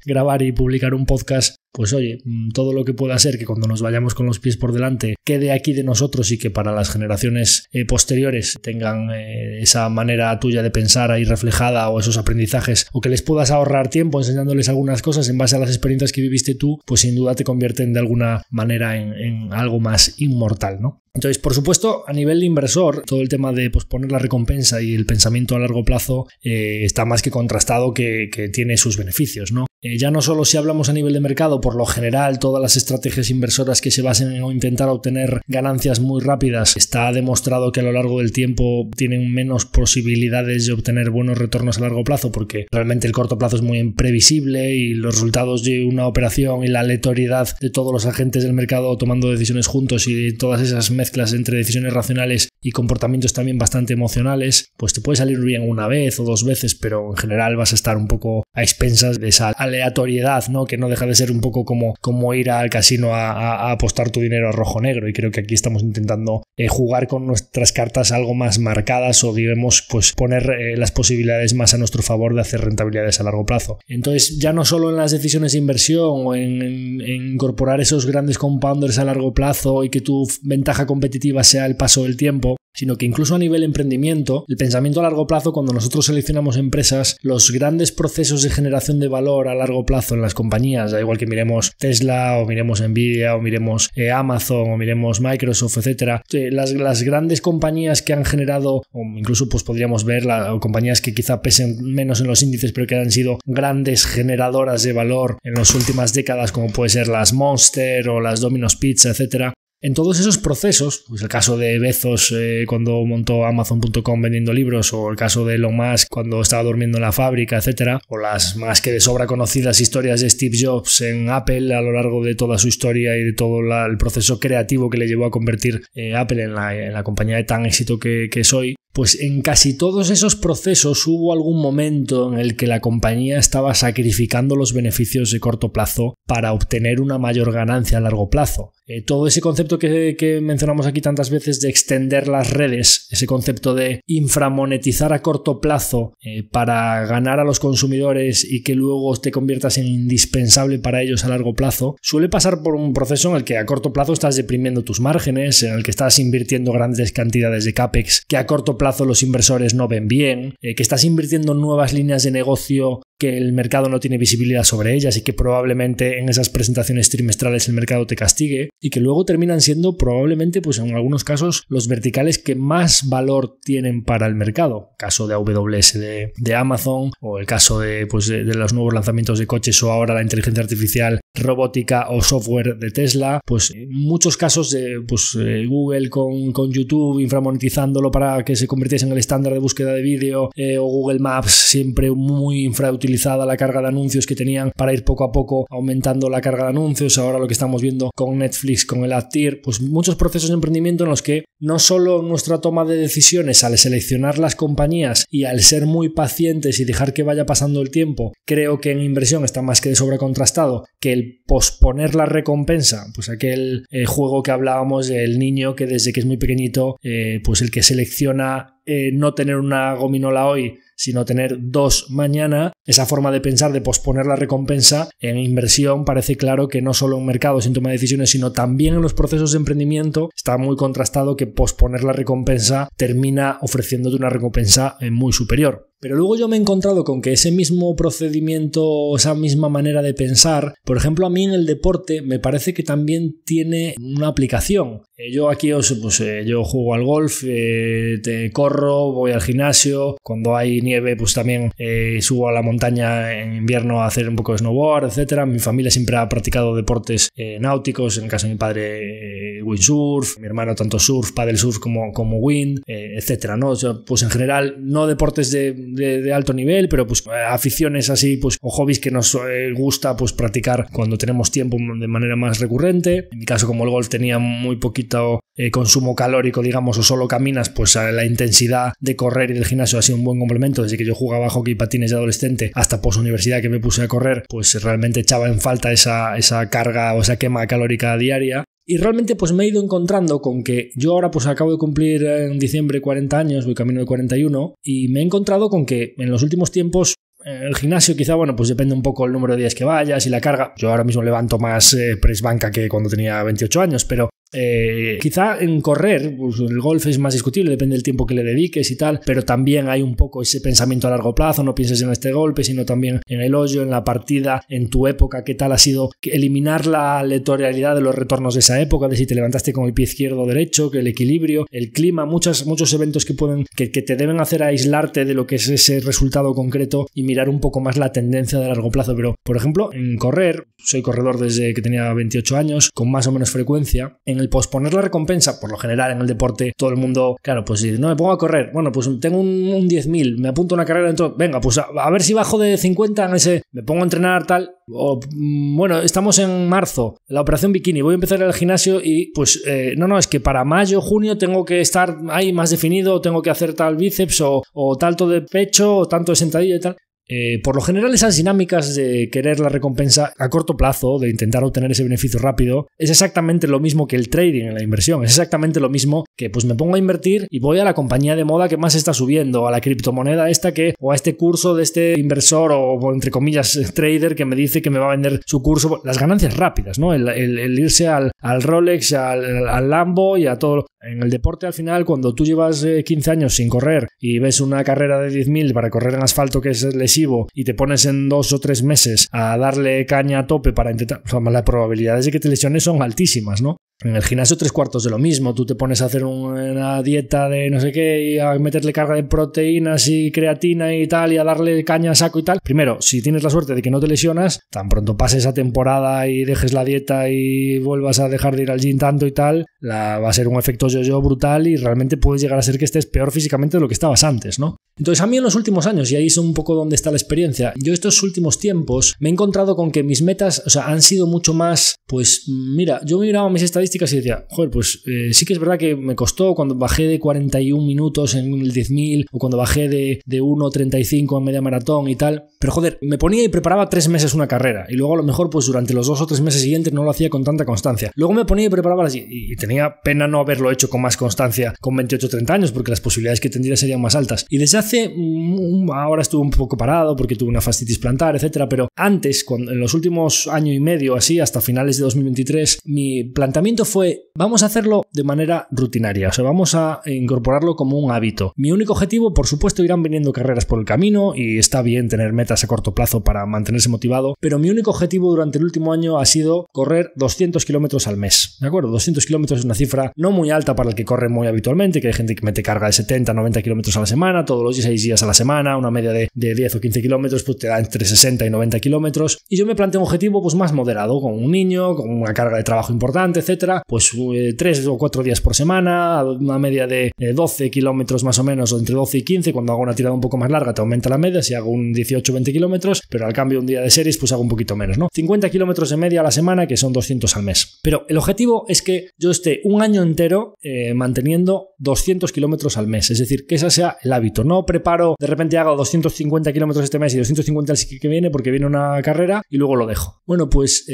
grabar y publicar un podcast, pues oye, todo lo que pueda ser que cuando nos vayamos con los pies por delante quede aquí de nosotros y que para las generaciones posteriores tengan esa manera tuya de pensar ahí reflejada o esos aprendizajes, o que les puedas ahorrar tiempo enseñándoles algunas cosas en base a las experiencias que viviste tú, pues sin duda te convierten de alguna manera en algo más inmortal, ¿no? Entonces, por supuesto, a nivel de inversor, todo el tema de posponer la recompensa y el pensamiento a largo plazo está más que contrastado que tiene sus beneficios, ¿no? Ya no solo si hablamos a nivel de mercado, por lo general todas las estrategias inversoras que se basen en intentar obtener ganancias muy rápidas, está demostrado que a lo largo del tiempo tienen menos posibilidades de obtener buenos retornos a largo plazo, porque realmente el corto plazo es muy imprevisible y los resultados de una operación y la aleatoriedad de todos los agentes del mercado tomando decisiones juntos y todas esas mezclas entre decisiones racionales y comportamientos también bastante emocionales, pues te puede salir bien una vez o dos veces, pero en general vas a estar un poco a expensas de esa aleatoriedad, ¿no? Que no deja de ser un poco como ir al casino a apostar tu dinero a rojo negro, y creo que aquí estamos intentando jugar con nuestras cartas algo más marcadas, o digamos pues poner las posibilidades más a nuestro favor de hacer rentabilidades a largo plazo. Entonces, ya no solo en las decisiones de inversión o en incorporar esos grandes compounders a largo plazo y que tu ventaja competitiva sea el paso del tiempo, sino que incluso a nivel emprendimiento, el pensamiento a largo plazo, cuando nosotros seleccionamos empresas, los grandes procesos de generación de valor a largo plazo en las compañías, da igual que miremos Tesla o miremos Nvidia o miremos Amazon o miremos Microsoft, etcétera, las grandes compañías que han generado, o incluso pues podríamos ver compañías que quizá pesen menos en los índices pero que han sido grandes generadoras de valor en las últimas décadas, como puede ser las Monster o las Domino's Pizza, etcétera. En todos esos procesos, pues el caso de Bezos cuando montó Amazon.com vendiendo libros, o el caso de Elon Musk cuando estaba durmiendo en la fábrica, etcétera, o las más que de sobra conocidas historias de Steve Jobs en Apple a lo largo de toda su historia y de todo el proceso creativo que le llevó a convertir Apple en la compañía de tan éxito que es hoy. Pues en casi todos esos procesos hubo algún momento en el que la compañía estaba sacrificando los beneficios de corto plazo para obtener una mayor ganancia a largo plazo. Todo ese concepto que mencionamos aquí tantas veces de extender las redes, ese concepto de inframonetizar a corto plazo para ganar a los consumidores y que luego te conviertas en indispensable para ellos a largo plazo, suele pasar por un proceso en el que a corto plazo estás deprimiendo tus márgenes, en el que estás invirtiendo grandes cantidades de CAPEX que a corto plazo los inversores no ven bien, que estás invirtiendo en nuevas líneas de negocio que el mercado no tiene visibilidad sobre ellas y que probablemente en esas presentaciones trimestrales el mercado te castigue, y que luego terminan siendo probablemente, pues en algunos casos, los verticales que más valor tienen para el mercado. Caso de AWS de Amazon, o el caso de los nuevos lanzamientos de coches, o ahora la inteligencia artificial, robótica o software de Tesla. Pues muchos casos de Google con YouTube inframonetizándolo para que se convirtiese en el estándar de búsqueda de vídeo, o Google Maps siempre muy infrautilizada la carga de anuncios que tenían para ir poco a poco aumentando la carga de anuncios. Ahora lo que estamos viendo con Netflix, con el ad tier, pues muchos procesos de emprendimiento en los que no solo nuestra toma de decisiones al seleccionar las compañías y al ser muy pacientes y dejar que vaya pasando el tiempo, creo que en inversión está más que de sobra contrastado que el posponer la recompensa, pues aquel juego que hablábamos del niño que desde que es muy pequeñito, pues el que selecciona no tener una gominola hoy sino tener 2 mañana, esa forma de pensar de posponer la recompensa en inversión parece claro que no solo en mercados, en toma de decisiones, sino también en los procesos de emprendimiento está muy contrastado que posponer la recompensa termina ofreciéndote una recompensa muy superior. Pero luego yo me he encontrado con que ese mismo procedimiento, esa misma manera de pensar, por ejemplo, a mí en el deporte me parece que también tiene una aplicación. Yo aquí yo juego al golf, corro, voy al gimnasio, cuando hay nieve pues también subo a la montaña en invierno a hacer un poco de snowboard, etcétera. Mi familia siempre ha practicado deportes náuticos, en el caso de mi padre windsurf, mi hermano tanto surf, paddle surf como wind, etcétera, ¿no? O sea, pues en general no deportes de alto nivel, pero pues aficiones así pues o hobbies que nos gusta pues practicar cuando tenemos tiempo de manera más recurrente. En mi caso, como el golf tenía muy poquito consumo calórico, digamos, o solo caminas, pues la intensidad de correr y del gimnasio ha sido un buen complemento. Desde que yo jugaba hockey y patines de adolescente hasta posuniversidad que me puse a correr, pues realmente echaba en falta esa carga o esa quema calórica diaria. Y realmente pues me he ido encontrando con que yo ahora pues acabo de cumplir en diciembre 40 años, voy camino de 41, y me he encontrado con que en los últimos tiempos El gimnasio quizá, bueno, pues depende un poco el número de días que vayas y la carga. Yo ahora mismo levanto más press banca que cuando tenía 28 años, pero quizá en correr, pues el golf es más discutible, depende del tiempo que le dediques y tal, pero también hay un poco ese pensamiento a largo plazo, no pienses en este golpe, sino también en el hoyo, en la partida, en tu época, qué tal ha sido eliminar la aleatoriedad de los retornos de esa época, de si te levantaste con el pie izquierdo o derecho, que el equilibrio, el clima, muchos eventos que te deben hacer aislarte de lo que es ese resultado concreto y mirar un poco más la tendencia de largo plazo. Pero, por ejemplo, en correr, soy corredor desde que tenía 28 años, con más o menos frecuencia. En el posponer la recompensa, por lo general en el deporte, todo el mundo, claro, pues si no me pongo a correr, bueno, pues tengo un 10.000, me apunto a una carrera dentro, venga, pues a ver si bajo de 50 en ese, me pongo a entrenar tal, o bueno, estamos en marzo, la operación bikini, voy a empezar el gimnasio y pues no, es que para mayo, junio tengo que estar ahí más definido, tengo que hacer tal bíceps o tanto de pecho o tanto de sentadilla y tal. Por lo general esas dinámicas de querer la recompensa a corto plazo, de intentar obtener ese beneficio rápido, es exactamente lo mismo que el trading en la inversión, es exactamente lo mismo que pues me pongo a invertir y voy a la compañía de moda que más está subiendo, a la criptomoneda o a este curso de este inversor o entre comillas trader que me dice que me va a vender su curso, las ganancias rápidas, ¿no? El irse al Rolex, al Lambo y a todo. En el deporte al final, cuando tú llevas 15 años sin correr y ves una carrera de 10.000 para correr en asfalto que es lesivo y te pones en 2 o 3 meses a darle caña a tope para intentar, o sea, las probabilidades de que te lesiones son altísimas, ¿no? En el gimnasio 3/4 de lo mismo, tú te pones a hacer una dieta de no sé qué y a meterle carga de proteínas y creatina y tal y a darle caña a saco y tal. Primero, si tienes la suerte de que no te lesionas, tan pronto pase esa temporada y dejes la dieta y vuelvas a dejar de ir al gym tanto y tal, va a ser un efecto yo-yo brutal y realmente puedes llegar a ser que estés peor físicamente de lo que estabas antes, ¿no? Entonces a mí en los últimos años, y ahí es un poco donde está la experiencia, yo estos últimos tiempos me he encontrado con que mis metas, o sea, han sido mucho más, pues mira, yo miraba mis estadísticas y decía, joder, pues sí que es verdad que me costó cuando bajé de 41 minutos en el 10.000 o cuando bajé de 1.35 en media maratón y tal, pero joder, me ponía y preparaba 3 meses una carrera y luego a lo mejor pues durante los 2 o 3 meses siguientes no lo hacía con tanta constancia. Luego me ponía y preparaba y tenía pena no haberlo hecho con más constancia con 28 o 30 años porque las posibilidades que tendría serían más altas. Y desde ahora estuve un poco parado porque tuve una fascitis plantar, etcétera, pero antes, en los últimos año y medio así, hasta finales de 2023, mi planteamiento fue, vamos a hacerlo de manera rutinaria, o sea, vamos a incorporarlo como un hábito. Mi único objetivo, por supuesto, irán viniendo carreras por el camino y está bien tener metas a corto plazo para mantenerse motivado, pero mi único objetivo durante el último año ha sido correr 200 kilómetros al mes, ¿de acuerdo? 200 kilómetros es una cifra no muy alta para el que corre muy habitualmente, que hay gente que mete carga de 70, 90 kilómetros a la semana, todos los 6 días a la semana, una media de 10 o 15 kilómetros, pues te da entre 60 y 90 kilómetros, y yo me planteo un objetivo pues más moderado, con un niño, con una carga de trabajo importante, etcétera, pues 3 o 4 días por semana, una media de 12 kilómetros más o menos, o entre 12 y 15, cuando hago una tirada un poco más larga te aumenta la media, si hago un 18 o 20 kilómetros, pero al cambio un día de series pues hago un poquito menos, ¿no? 50 kilómetros de media a la semana, que son 200 al mes. Pero el objetivo es que yo esté un año entero manteniendo 200 kilómetros al mes, es decir, que ese sea el hábito. No preparo, de repente hago 250 kilómetros este mes y 250 el que viene porque viene una carrera y luego lo dejo. Bueno, pues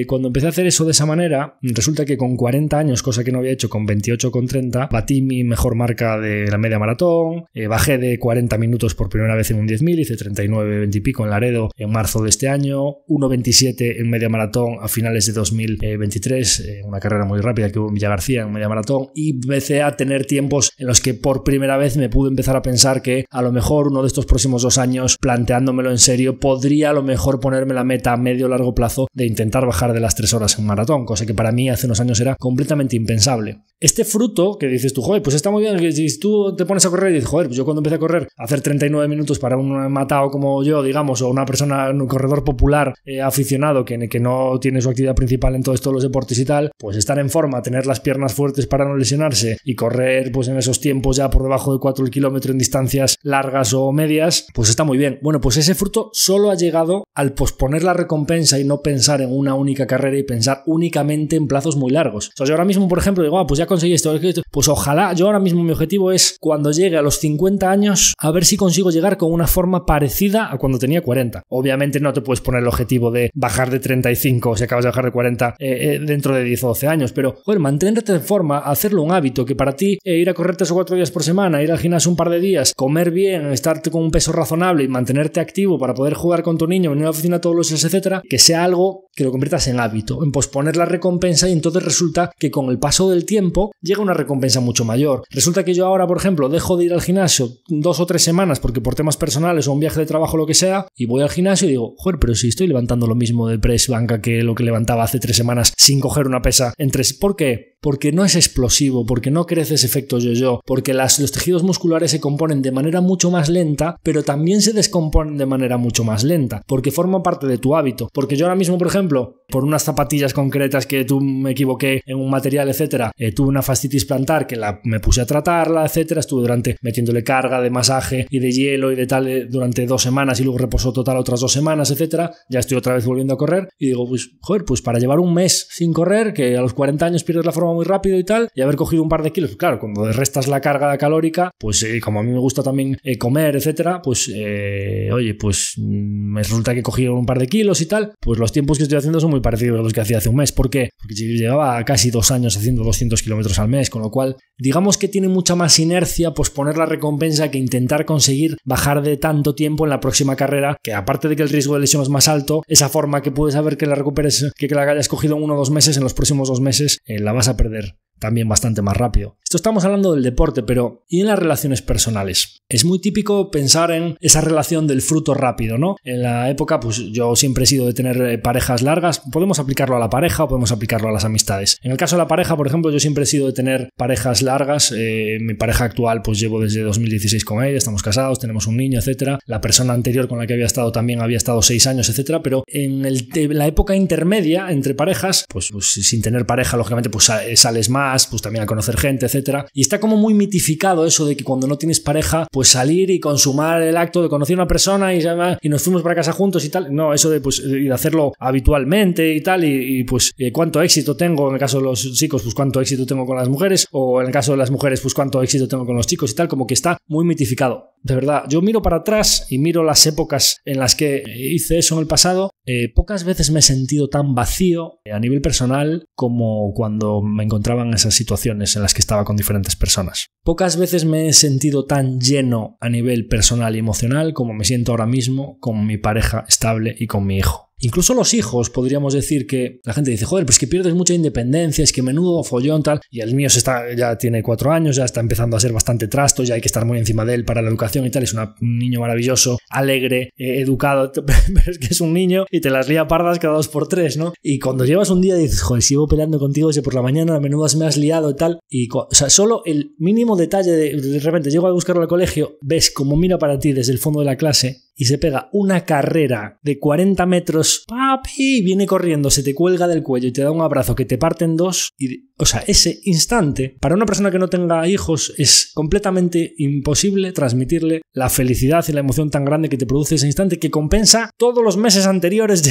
cuando empecé a hacer eso de esa manera, resulta que con 40 años, cosa que no había hecho con 28 con 30, batí mi mejor marca de la media maratón, bajé de 40 minutos por primera vez en un 10.000, hice 39, 20 y pico en Laredo en marzo de este año, 1.27 en media maratón a finales de 2023, una carrera muy rápida que hubo en Villa García en media maratón, y empecé a tener tiempos en los que por primera vez me pude empezar a pensar que a lo mejor uno de estos próximos 2 años, planteándomelo en serio, podría a lo mejor ponerme la meta a medio o largo plazo de intentar bajar de las 3 horas en maratón, cosa que para mí hace unos años era completamente impensable. Este fruto que dices tú, joder, pues está muy bien, que si tú te pones a correr y dices, joder, pues yo cuando empecé a correr, a hacer 39 minutos para un matado como yo, digamos, o una persona, un corredor popular aficionado que no tiene su actividad principal en todos los deportes y tal, pues estar en forma, tener las piernas fuertes para no lesionarse y correr pues en esos tiempos ya por debajo de 4 el kilómetro en distancias largas o medias, pues está muy bien. Bueno, pues ese fruto solo ha llegado al posponer la recompensa y no pensar en una única carrera y pensar únicamente en plazos muy largos. O sea, yo ahora mismo, por ejemplo, digo, pues ya conseguí esto, pues ojalá, yo ahora mismo mi objetivo es cuando llegue a los 50 años, a ver si consigo llegar con una forma parecida a cuando tenía 40. Obviamente no te puedes poner el objetivo de bajar de 35 si acabas de bajar de 40 dentro de 10 o 12 años, pero joder, mantenerte en forma, hacerlo un hábito, que para ti ir a correr 3 o 4 días por semana, ir al gimnasio un par de días, comer bien, estar con un peso razonable y mantenerte activo para poder jugar con tu niño, venir a la oficina todos los días, etcétera, que sea algo que lo conviertas en hábito, en posponer la recompensa, y entonces resulta que con el paso del tiempo llega una recompensa mucho mayor. Resulta que yo ahora, por ejemplo, dejo de ir al gimnasio 2 o 3 semanas porque por temas personales o un viaje de trabajo o lo que sea, y voy al gimnasio y digo, joder, pero si estoy levantando lo mismo de press banca que lo que levantaba hace 3 semanas sin coger una pesa en 3. ¿Por qué? Porque no es explosivo, porque no crece ese efecto yo-yo, porque los tejidos musculares se componen de manera mucho más lenta, pero también se descomponen de manera mucho más lenta, porque forman parte de tu hábito. Porque yo ahora mismo, por ejemplo, por unas zapatillas concretas que me equivoqué en un material, etcétera, tuve una fascitis plantar que me puse a tratarla, etcétera, estuve metiéndole carga de masaje y de hielo y de tal durante 2 semanas y luego reposó total otras 2 semanas, etcétera. Ya estoy otra vez volviendo a correr y digo, pues joder, pues para llevar un mes sin correr, que a los 40 años pierdes la forma muy rápido y tal, y haber cogido un par de kilos, claro, cuando restas la carga calórica, pues como a mí me gusta también comer, etcétera, pues oye, pues me resulta que cogí un par de kilos y tal, pues los tiempos que estoy haciendo son muy parecidos a los que hacía hace un mes. ¿Por qué? Porque llevaba casi 2 años haciendo 200 kilómetros al mes, con lo cual digamos que tiene mucha más inercia posponer la recompensa que intentar conseguir bajar de tanto tiempo en la próxima carrera, que aparte de que el riesgo de lesión es más alto, esa forma que puedes saber que la recuperes, que la hayas cogido en 1 o 2 meses, en los próximos 2 meses la vas a perder también bastante más rápido. Esto estamos hablando del deporte, pero ¿y en las relaciones personales? Es muy típico pensar en esa relación del fruto rápido, ¿no? En la época, pues yo siempre he sido de tener parejas largas. Podemos aplicarlo a la pareja o podemos aplicarlo a las amistades. En el caso de la pareja, por ejemplo, yo siempre he sido de tener parejas largas. Mi pareja actual, pues llevo desde 2016 con ella, estamos casados, tenemos un niño, etcétera. La persona anterior con la que había estado también había estado 6 años, etcétera, pero en la época intermedia entre parejas, pues sin tener pareja, lógicamente, pues sales más, pues también a conocer gente, etcétera, y está como muy mitificado eso de que cuando no tienes pareja, pues salir y consumar el acto de conocer a una persona y nos fuimos para casa juntos y tal. No, eso de pues ir a hacerlo habitualmente y tal, y pues cuánto éxito tengo en el caso de los chicos, pues cuánto éxito tengo con las mujeres, o en el caso de las mujeres, pues cuánto éxito tengo con los chicos y tal, como que está muy mitificado. De verdad, yo miro para atrás y miro las épocas en las que hice eso en el pasado. Pocas veces me he sentido tan vacío a nivel personal como cuando me encontraba en esas situaciones en las que estaba con diferentes personas. Pocas veces me he sentido tan lleno a nivel personal y emocional como me siento ahora mismo con mi pareja estable y con mi hijo. Incluso los hijos, podríamos decir que la gente dice, joder, pues que pierdes mucha independencia, es que menudo follón, tal, y el mío ya tiene 4 años, ya está empezando a ser bastante trasto, ya hay que estar muy encima de él para la educación y tal, es un niño maravilloso, alegre, educado, pero es que es un niño y te las lía pardas cada 2 por 3, ¿no? Y cuando llevas un día y dices, joder, sigo peleando contigo desde por la mañana, a menudo me has liado y tal, o sea, solo el mínimo detalle de repente llego a buscarlo al colegio, ves cómo mira para ti desde el fondo de la clase y se pega una carrera de 40 metros, papi, viene corriendo, se te cuelga del cuello y te da un abrazo que te parte en 2. Y, o sea, ese instante, para una persona que no tenga hijos, es completamente imposible transmitirle la felicidad y la emoción tan grande que te produce ese instante, que compensa todos los meses anteriores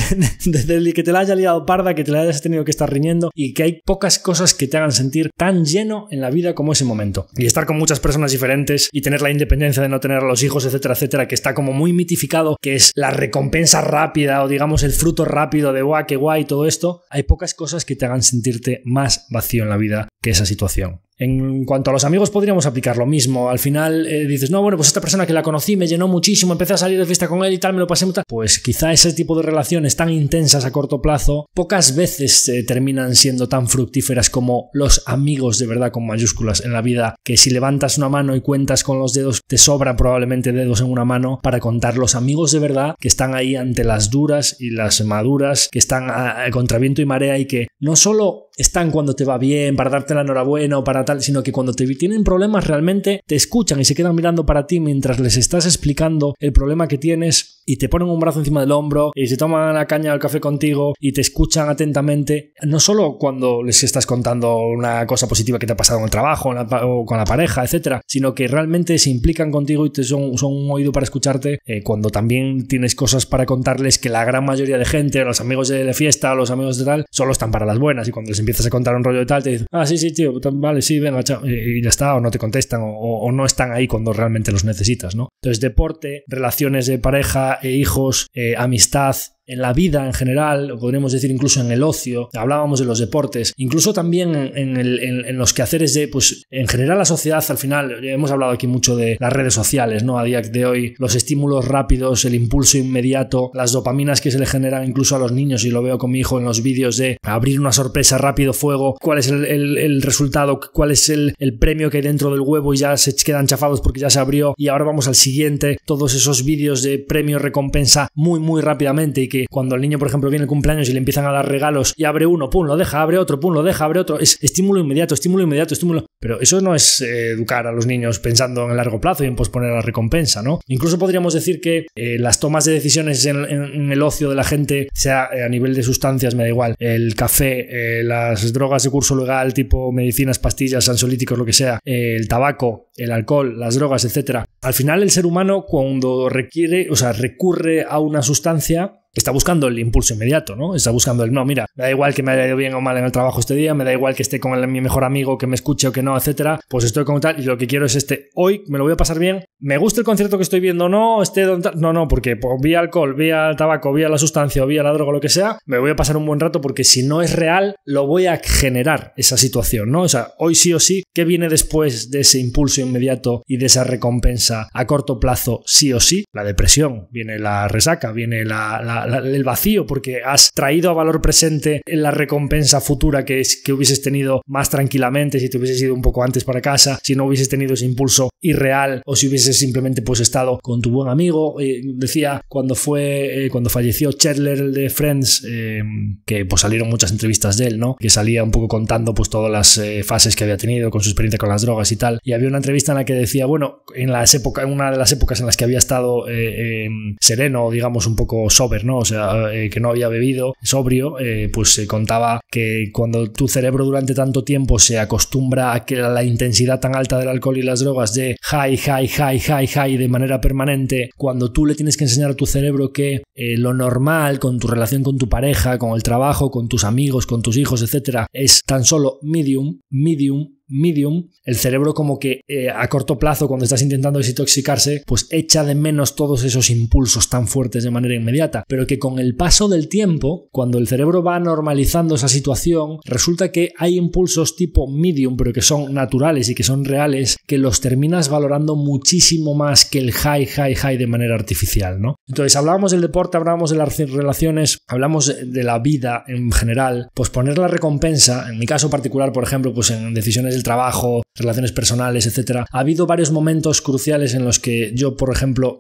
desde el que te la haya liado parda, que te la hayas tenido que estar riñendo, y que hay pocas cosas que te hagan sentir tan lleno en la vida como ese momento. Y estar con muchas personas diferentes y tener la independencia de no tener a los hijos, etcétera, etcétera, que está como muy mitificado, que es la recompensa rápida o digamos el fruto rápido de guau, qué guay, todo esto. Hay pocas cosas que te hagan sentirte más vacío en la vida que esa situación. En cuanto a los amigos, podríamos aplicar lo mismo. Al final dices, no, bueno, pues esta persona que la conocí me llenó muchísimo, empecé a salir de fiesta con él y tal, me lo pasé muy tal. Pues quizá ese tipo de relaciones tan intensas a corto plazo pocas veces terminan siendo tan fructíferas como los amigos de verdad con mayúsculas en la vida, que si levantas una mano y cuentas con los dedos, te sobran probablemente dedos en una mano para contar los amigos de verdad que están ahí ante las duras y las maduras, que están contra viento y marea, y que no solo están cuando te va bien para darte la enhorabuena o para tal, sino que cuando te tienen problemas realmente te escuchan y se quedan mirando para ti mientras les estás explicando el problema que tienes, y te ponen un brazo encima del hombro y se toman la caña del café contigo y te escuchan atentamente, no solo cuando les estás contando una cosa positiva que te ha pasado en el trabajo o con la pareja, etcétera, sino que realmente se implican contigo y son un oído para escucharte cuando también tienes cosas para contarles, que la gran mayoría de gente, los amigos de fiesta, los amigos de tal, solo están para las buenas, y cuando les empiezas a contar un rollo de tal, te dicen, sí, tío, vale, sí, venga, chao, y ya está, o no te contestan, o no están ahí cuando realmente los necesitas, ¿no? Entonces, deporte, relaciones de pareja e hijos, amistad, en la vida en general, o podríamos decir incluso en el ocio, hablábamos de los deportes, incluso también en los quehaceres de, pues en general la sociedad al final, hemos hablado aquí mucho de las redes sociales, ¿no? A día de hoy, los estímulos rápidos, el impulso inmediato, las dopaminas que se le generan incluso a los niños, y lo veo con mi hijo en los vídeos de abrir una sorpresa rápido, fuego, cuál es el resultado, cuál es el premio que hay dentro del huevo y ya se quedan chafados porque ya se abrió y ahora vamos al siguiente, todos esos vídeos de premio, recompensa muy rápidamente, y que cuando el niño, por ejemplo, viene el cumpleaños y le empiezan a dar regalos y abre uno, pum, lo deja, abre otro, pum, lo deja, abre otro, es estímulo inmediato, pero eso no es educar a los niños pensando en el largo plazo y en posponer la recompensa, ¿no? Incluso podríamos decir que las tomas de decisiones en el ocio de la gente, sea a nivel de sustancias, me da igual, el café, las drogas de curso legal tipo medicinas, pastillas, ansiolíticos, lo que sea, el tabaco, el alcohol, las drogas, etcétera. Al final el ser humano cuando recurre a una sustancia, está buscando el impulso inmediato, ¿no? Está buscando el, no, mira, me da igual que me haya ido bien o mal en el trabajo este día, me da igual que esté con mi mejor amigo, que me escuche o que no, etcétera, pues estoy con tal, y lo que quiero es hoy me lo voy a pasar bien, me gusta el concierto que estoy viendo o no, porque vía alcohol, vía tabaco, vía la sustancia o vía la droga, lo que sea, me voy a pasar un buen rato porque si no es real, lo voy a generar esa situación, ¿no? O sea, hoy sí o sí, ¿qué viene después de ese impulso inmediato y de esa recompensa a corto plazo sí o sí? La depresión, viene la resaca, viene el vacío, porque has traído a valor presente la recompensa futura que hubieses tenido más tranquilamente si te hubieses ido un poco antes para casa, si no hubieses tenido ese impulso irreal, o si hubieses simplemente pues estado con tu buen amigo. Decía cuando falleció Chandler, el de Friends, que pues salieron muchas entrevistas de él, ¿no? Que salía un poco contando pues todas las fases que había tenido con su experiencia con las drogas y tal, y había una entrevista en la que decía, bueno, en una de las épocas en las que había estado sereno, digamos un poco sober, ¿no? O sea, que no había bebido, sobrio, pues se contaba que cuando tu cerebro durante tanto tiempo se acostumbra a que la intensidad tan alta del alcohol y las drogas de high de manera permanente, cuando tú le tienes que enseñar a tu cerebro que lo normal con tu relación con tu pareja, con el trabajo, con tus amigos, con tus hijos, etcétera, es tan solo medium, el cerebro como que a corto plazo, cuando estás intentando desintoxicarse, pues echa de menos todos esos impulsos tan fuertes de manera inmediata, pero que con el paso del tiempo, cuando el cerebro va normalizando esa situación, resulta que hay impulsos tipo medium, pero que son naturales y que son reales, que los terminas valorando muchísimo más que el high de manera artificial, ¿no? Entonces hablábamos del deporte, hablábamos de las relaciones, hablamos de la vida en general. Pues poner la recompensa, en mi caso particular, por ejemplo, pues en decisiones del trabajo, relaciones personales, etcétera, ha habido varios momentos cruciales en los que yo, por ejemplo,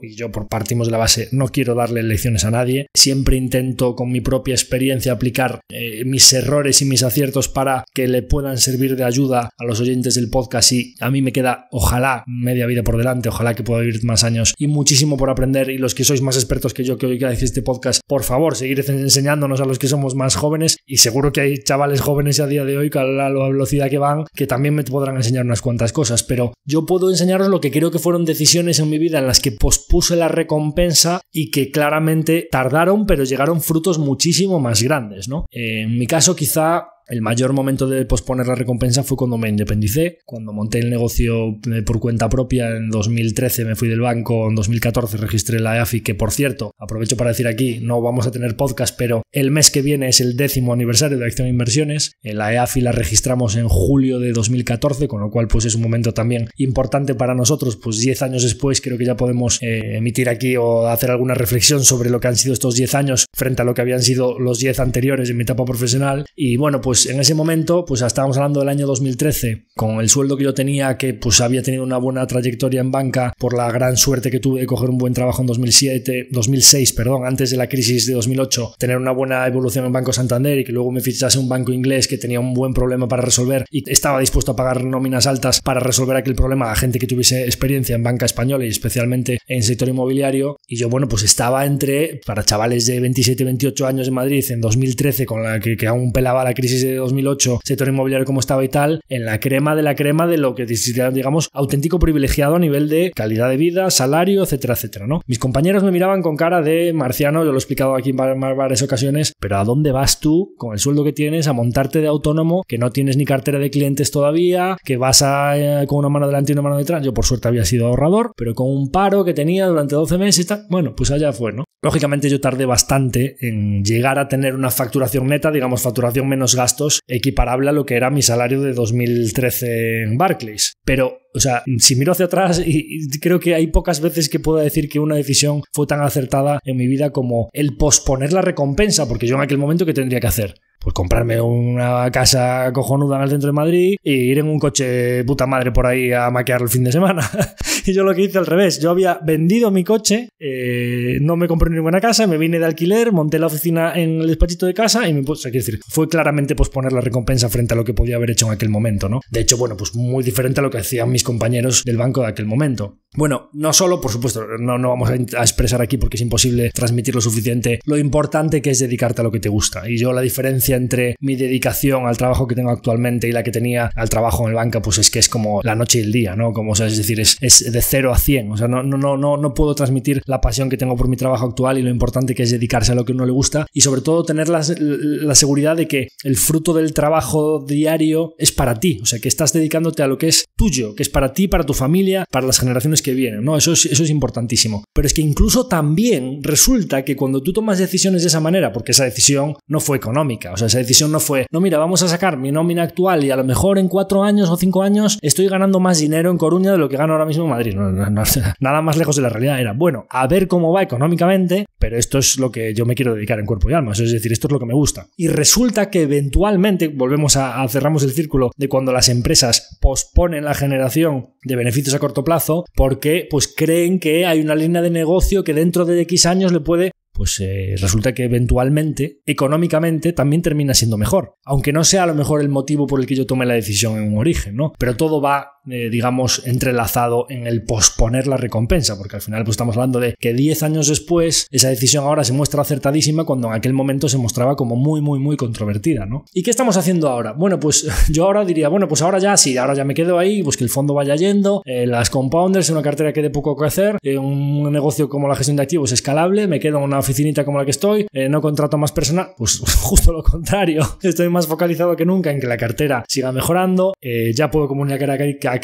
partimos de la base, no quiero darle lecciones a nadie, siempre intento con mi propia experiencia aplicar mis errores y mis aciertos para que le puedan servir de ayuda a los oyentes del podcast, y a mí me queda, ojalá, media vida por delante, ojalá que pueda vivir más años y muchísimo por aprender, y los que sois más expertos que yo que oigáis este podcast, por favor, seguid enseñándonos a los que somos más jóvenes, y seguro que hay chavales jóvenes a día de hoy que a la velocidad que van, que también me podrán enseñar unas cuantas cosas, pero yo puedo enseñaros lo que creo que fueron decisiones en mi vida en las que pospuse la recompensa y que claramente tardaron, pero llegaron frutos muchísimo más grandes, ¿no? En mi caso, quizá el mayor momento de posponer la recompensa fue cuando me independicé, cuando monté el negocio por cuenta propia. En 2013 me fui del banco, en 2014 registré la EAFI, que por cierto, aprovecho para decir aquí, no vamos a tener podcast, pero el mes que viene es el 10º aniversario de Acción Inversiones. La EAFI la registramos en julio de 2014, con lo cual pues es un momento también importante para nosotros, pues 10 años después creo que ya podemos emitir aquí o hacer alguna reflexión sobre lo que han sido estos 10 años frente a lo que habían sido los 10 anteriores en mi etapa profesional. Y bueno, pues en ese momento, pues estábamos hablando del año 2013, con el sueldo que yo tenía, que pues había tenido una buena trayectoria en banca por la gran suerte que tuve de coger un buen trabajo en 2006, antes de la crisis de 2008, tener una buena evolución en Banco Santander, y que luego me fichase un banco inglés que tenía un buen problema para resolver y estaba dispuesto a pagar nóminas altas para resolver aquel problema a gente que tuviese experiencia en banca española y especialmente en sector inmobiliario. Y yo, bueno, pues estaba para chavales de 27, 28 años en Madrid en 2013, con la que aún pelaba la crisis de 2008, sector inmobiliario como estaba y tal, en la crema de lo que, digamos, auténtico privilegiado a nivel de calidad de vida, salario, etcétera, etcétera, ¿no? Mis compañeros me miraban con cara de marciano, yo lo he explicado aquí en varias ocasiones, pero ¿a dónde vas tú con el sueldo que tienes a montarte de autónomo, que no tienes ni cartera de clientes todavía, que vas con una mano delante y una mano detrás? Yo por suerte había sido ahorrador, pero con un paro que tenía durante 12 meses y tal, bueno, pues allá fue, ¿no? Lógicamente yo tardé bastante en llegar a tener una facturación neta, digamos facturación menos gastos, equiparable a lo que era mi salario de 2013 en Barclays. Pero, o sea, si miro hacia atrás, y creo que hay pocas veces que pueda decir que una decisión fue tan acertada en mi vida como el posponer la recompensa, porque yo en aquel momento, ¿qué tendría que hacer? Pues comprarme una casa cojonuda en el centro de Madrid e ir en un coche puta madre por ahí a maquear el fin de semana. Y yo lo que hice al revés. Yo había vendido mi coche, no me compré ninguna casa, me vine de alquiler, monté la oficina en el despachito de casa y me puse, quiero decir, fue claramente posponer la recompensa frente a lo que podía haber hecho en aquel momento, ¿no? De hecho, bueno, pues muy diferente a lo que hacían mis compañeros del banco de aquel momento. Bueno, no solo, por supuesto, no vamos a expresar aquí porque es imposible transmitir lo suficiente lo importante que es dedicarte a lo que te gusta. Y yo la diferencia entre mi dedicación al trabajo que tengo actualmente y la que tenía al trabajo en el banco, pues es que es como la noche y el día, ¿no? Como, o sea, es decir, es de 0 a 100. O sea, no puedo transmitir la pasión que tengo por mi trabajo actual y lo importante que es dedicarse a lo que a uno le gusta y sobre todo tener la seguridad de que el fruto del trabajo diario es para ti. O sea, que estás dedicándote a lo que es tuyo, que es para ti, para tu familia, para las generaciones que vienen, ¿no? Eso es importantísimo. Pero es que incluso también resulta que cuando tú tomas decisiones de esa manera, porque esa decisión no fue económica, o sea, esa decisión no fue, no, mira, vamos a sacar mi nómina actual y a lo mejor en 4 años o 5 años estoy ganando más dinero en Coruña de lo que gano ahora mismo en Madrid. No, nada más lejos de la realidad. Era, bueno, a ver cómo va económicamente, pero esto es lo que yo me quiero dedicar en cuerpo y alma. Es decir, esto es lo que me gusta. Y resulta que eventualmente, volvemos cerramos el círculo de cuando las empresas posponen la generación de beneficios a corto plazo porque pues creen que hay una línea de negocio que dentro de X años le puede... Pues resulta que eventualmente, económicamente, también termina siendo mejor. Aunque no sea a lo mejor el motivo por el que yo tomé la decisión en un origen, ¿no? Pero todo va, digamos, entrelazado en el posponer la recompensa, porque al final pues estamos hablando de que 10 años después, esa decisión ahora se muestra acertadísima cuando en aquel momento se mostraba como muy, muy, muy controvertida, ¿no? ¿Y qué estamos haciendo ahora? Bueno, pues yo ahora diría, bueno, pues ahora ya sí, ahora ya me quedo ahí, pues que el fondo vaya yendo, las compounders, una cartera que dé poco que hacer, un negocio como la gestión de activos escalable, me quedo en una oficinita como la que estoy, no contrato más personal, pues justo lo contrario, estoy más focalizado que nunca en que la cartera siga mejorando, ya puedo comunicar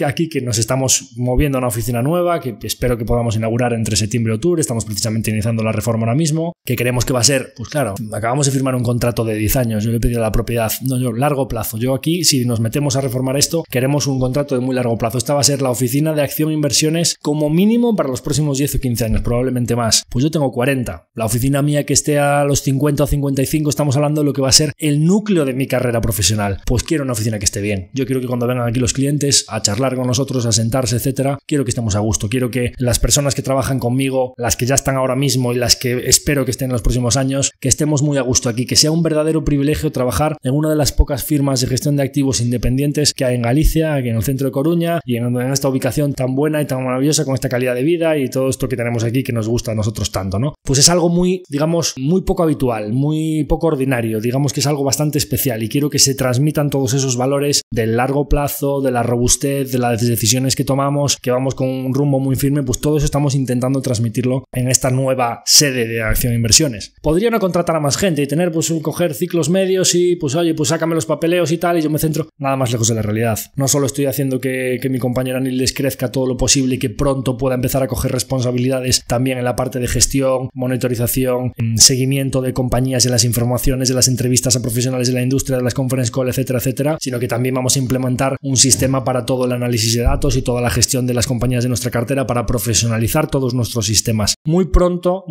aquí que nos estamos moviendo a una oficina nueva, que espero que podamos inaugurar entre septiembre y octubre, estamos precisamente iniciando la reforma ahora mismo, que creemos que va a ser, pues claro, acabamos de firmar un contrato de 10 años, yo le he pedido a la propiedad, largo plazo, yo aquí, si nos metemos a reformar esto, queremos un contrato de muy largo plazo, esta va a ser la oficina de acción e inversiones como mínimo para los próximos 10 o 15 años, probablemente más, pues yo tengo 40, la oficina mía que esté a los 50 o 55, estamos hablando de lo que va a ser el núcleo de mi carrera profesional. Pues quiero una oficina que esté bien. Yo quiero que cuando vengan aquí los clientes a charlar con nosotros, a sentarse, etcétera, quiero que estemos a gusto. Quiero que las personas que trabajan conmigo, las que ya están ahora mismo y las que espero que estén en los próximos años, que estemos muy a gusto aquí, que sea un verdadero privilegio trabajar en una de las pocas firmas de gestión de activos independientes que hay en Galicia, aquí en el centro de Coruña y en esta ubicación tan buena y tan maravillosa con esta calidad de vida y todo esto que tenemos aquí que nos gusta a nosotros tanto, ¿no? Pues es algo muy, digamos, muy poco habitual, muy poco ordinario, digamos que es algo bastante especial y quiero que se transmitan todos esos valores del largo plazo, de la robustez, de las decisiones que tomamos, que vamos con un rumbo muy firme, pues todo eso estamos intentando transmitirlo en esta nueva sede de Acción e Inversiones. Podría no contratar a más gente y tener pues coger ciclos medios y pues oye, pues sácame los papeleos y tal y yo me centro nada más lejos de la realidad. No solo estoy haciendo que mi compañera Niles crezca todo lo posible y que pronto pueda empezar a coger responsabilidades también en la parte de gestión, monitorización, seguimiento de compañías, de las informaciones, de las entrevistas a profesionales de la industria, de las conference call, etcétera, etcétera, sino que también vamos a implementar un sistema para todo el análisis de datos y toda la gestión de las compañías de nuestra cartera para profesionalizar todos nuestros sistemas. Muy pronto,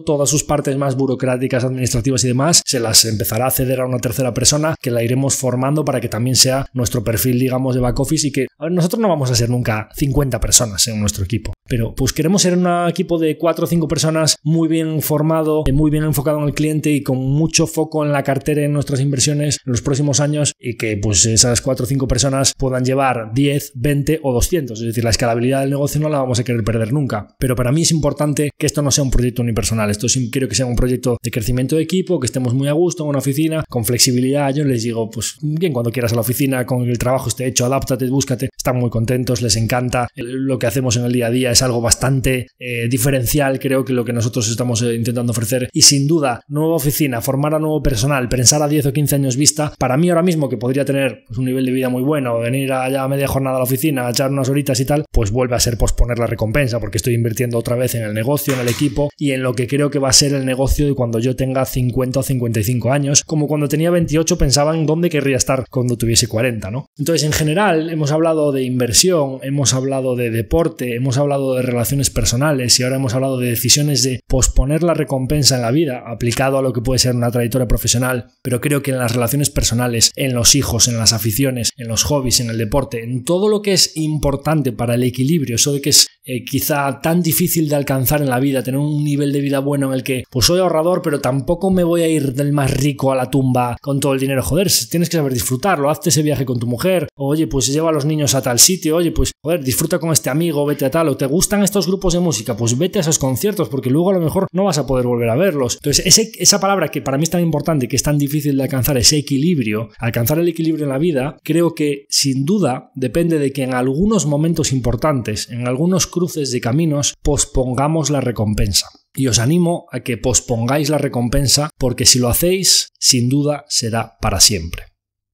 todas sus partes más burocráticas, administrativas y demás, se las empezará a ceder a una tercera persona que la iremos formando para que también sea nuestro perfil, digamos, de back office y que nosotros no vamos a ser nunca 50 personas en nuestro equipo. pero pues queremos ser un equipo de 4 o 5 personas muy bien formado, muy bien enfocado en el cliente y con mucho foco en la cartera y en nuestras inversiones en los próximos años, y que pues esas 4 o 5 personas puedan llevar 10, 20 o 200. Es decir, la escalabilidad del negocio no la vamos a querer perder nunca. Pero para mí es importante que esto no sea un proyecto unipersonal. Esto sí quiero que sea un proyecto de crecimiento de equipo, que estemos muy a gusto en una oficina, con flexibilidad. Yo les digo, pues bien, cuando quieras a la oficina, con el trabajo esté hecho, adáptate, búscate. Están muy contentos, les encanta. Lo que hacemos en el día a día es algo bastante diferencial, creo que lo que nosotros estamos intentando ofrecer. Y sin duda, nueva oficina, formar a nuevo personal, pensar a 10 o 15 años vista, para mí ahora mismo, que podría tener pues, un nivel de vida muy bueno, venir allá a media jornada a la oficina, a echar unas horitas y tal, pues vuelve a ser posponer la recompensa, porque estoy invirtiendo otra vez en el negocio, en el equipo y en lo que creo que va a ser el negocio de cuando yo tenga 50 o 55 años, como cuando tenía 28 pensaba en dónde querría estar cuando tuviese 40, ¿no? Entonces, en general, hemos hablado de inversión, hemos hablado de deporte, hemos hablado de relaciones personales y ahora hemos hablado de decisiones de posponer la recompensa en la vida, aplicado a lo que puede ser una trayectoria profesional, pero creo que en las relaciones personales, en los hijos, en las aficiones, en los hobbies, en el deporte, en todo lo que es importante para el equilibrio, eso de que es quizá tan difícil de alcanzar en la vida, tener un nivel de vida bueno en el que pues soy ahorrador, pero tampoco me voy a ir del más rico a la tumba con todo el dinero. Joder, tienes que saber disfrutarlo, hazte ese viaje con tu mujer, o, oye, pues lleva a los niños a tal sitio, oye, pues joder, disfruta con este amigo, vete a tal, o te gustan estos grupos de música, pues vete a esos conciertos, porque luego a lo mejor no vas a poder volver a verlos. Entonces, esa palabra que para mí es tan importante, que es tan difícil de alcanzar, ese equilibrio, alcanzar el equilibrio en la vida, creo que sin duda depende de que en algunos momentos importantes, en algunos cruces de caminos, pospongamos la recompensa. Y os animo a que pospongáis la recompensa, porque si lo hacéis, sin duda será para siempre.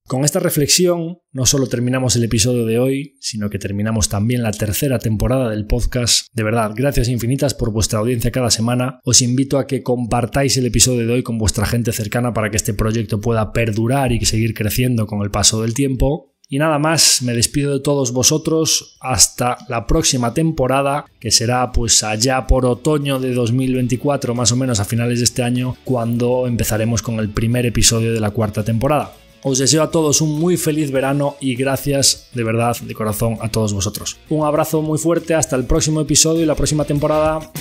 Con esta reflexión no solo terminamos el episodio de hoy, sino que terminamos también la tercera temporada del podcast. De verdad, gracias infinitas por vuestra audiencia cada semana. Os invito a que compartáis el episodio de hoy con vuestra gente cercana para que este proyecto pueda perdurar y seguir creciendo con el paso del tiempo. Y nada más, me despido de todos vosotros hasta la próxima temporada, que será pues allá por otoño de 2024, más o menos a finales de este año, cuando empezaremos con el primer episodio de la cuarta temporada. Os deseo a todos un muy feliz verano y gracias de verdad, de corazón, a todos vosotros. Un abrazo muy fuerte, hasta el próximo episodio y la próxima temporada.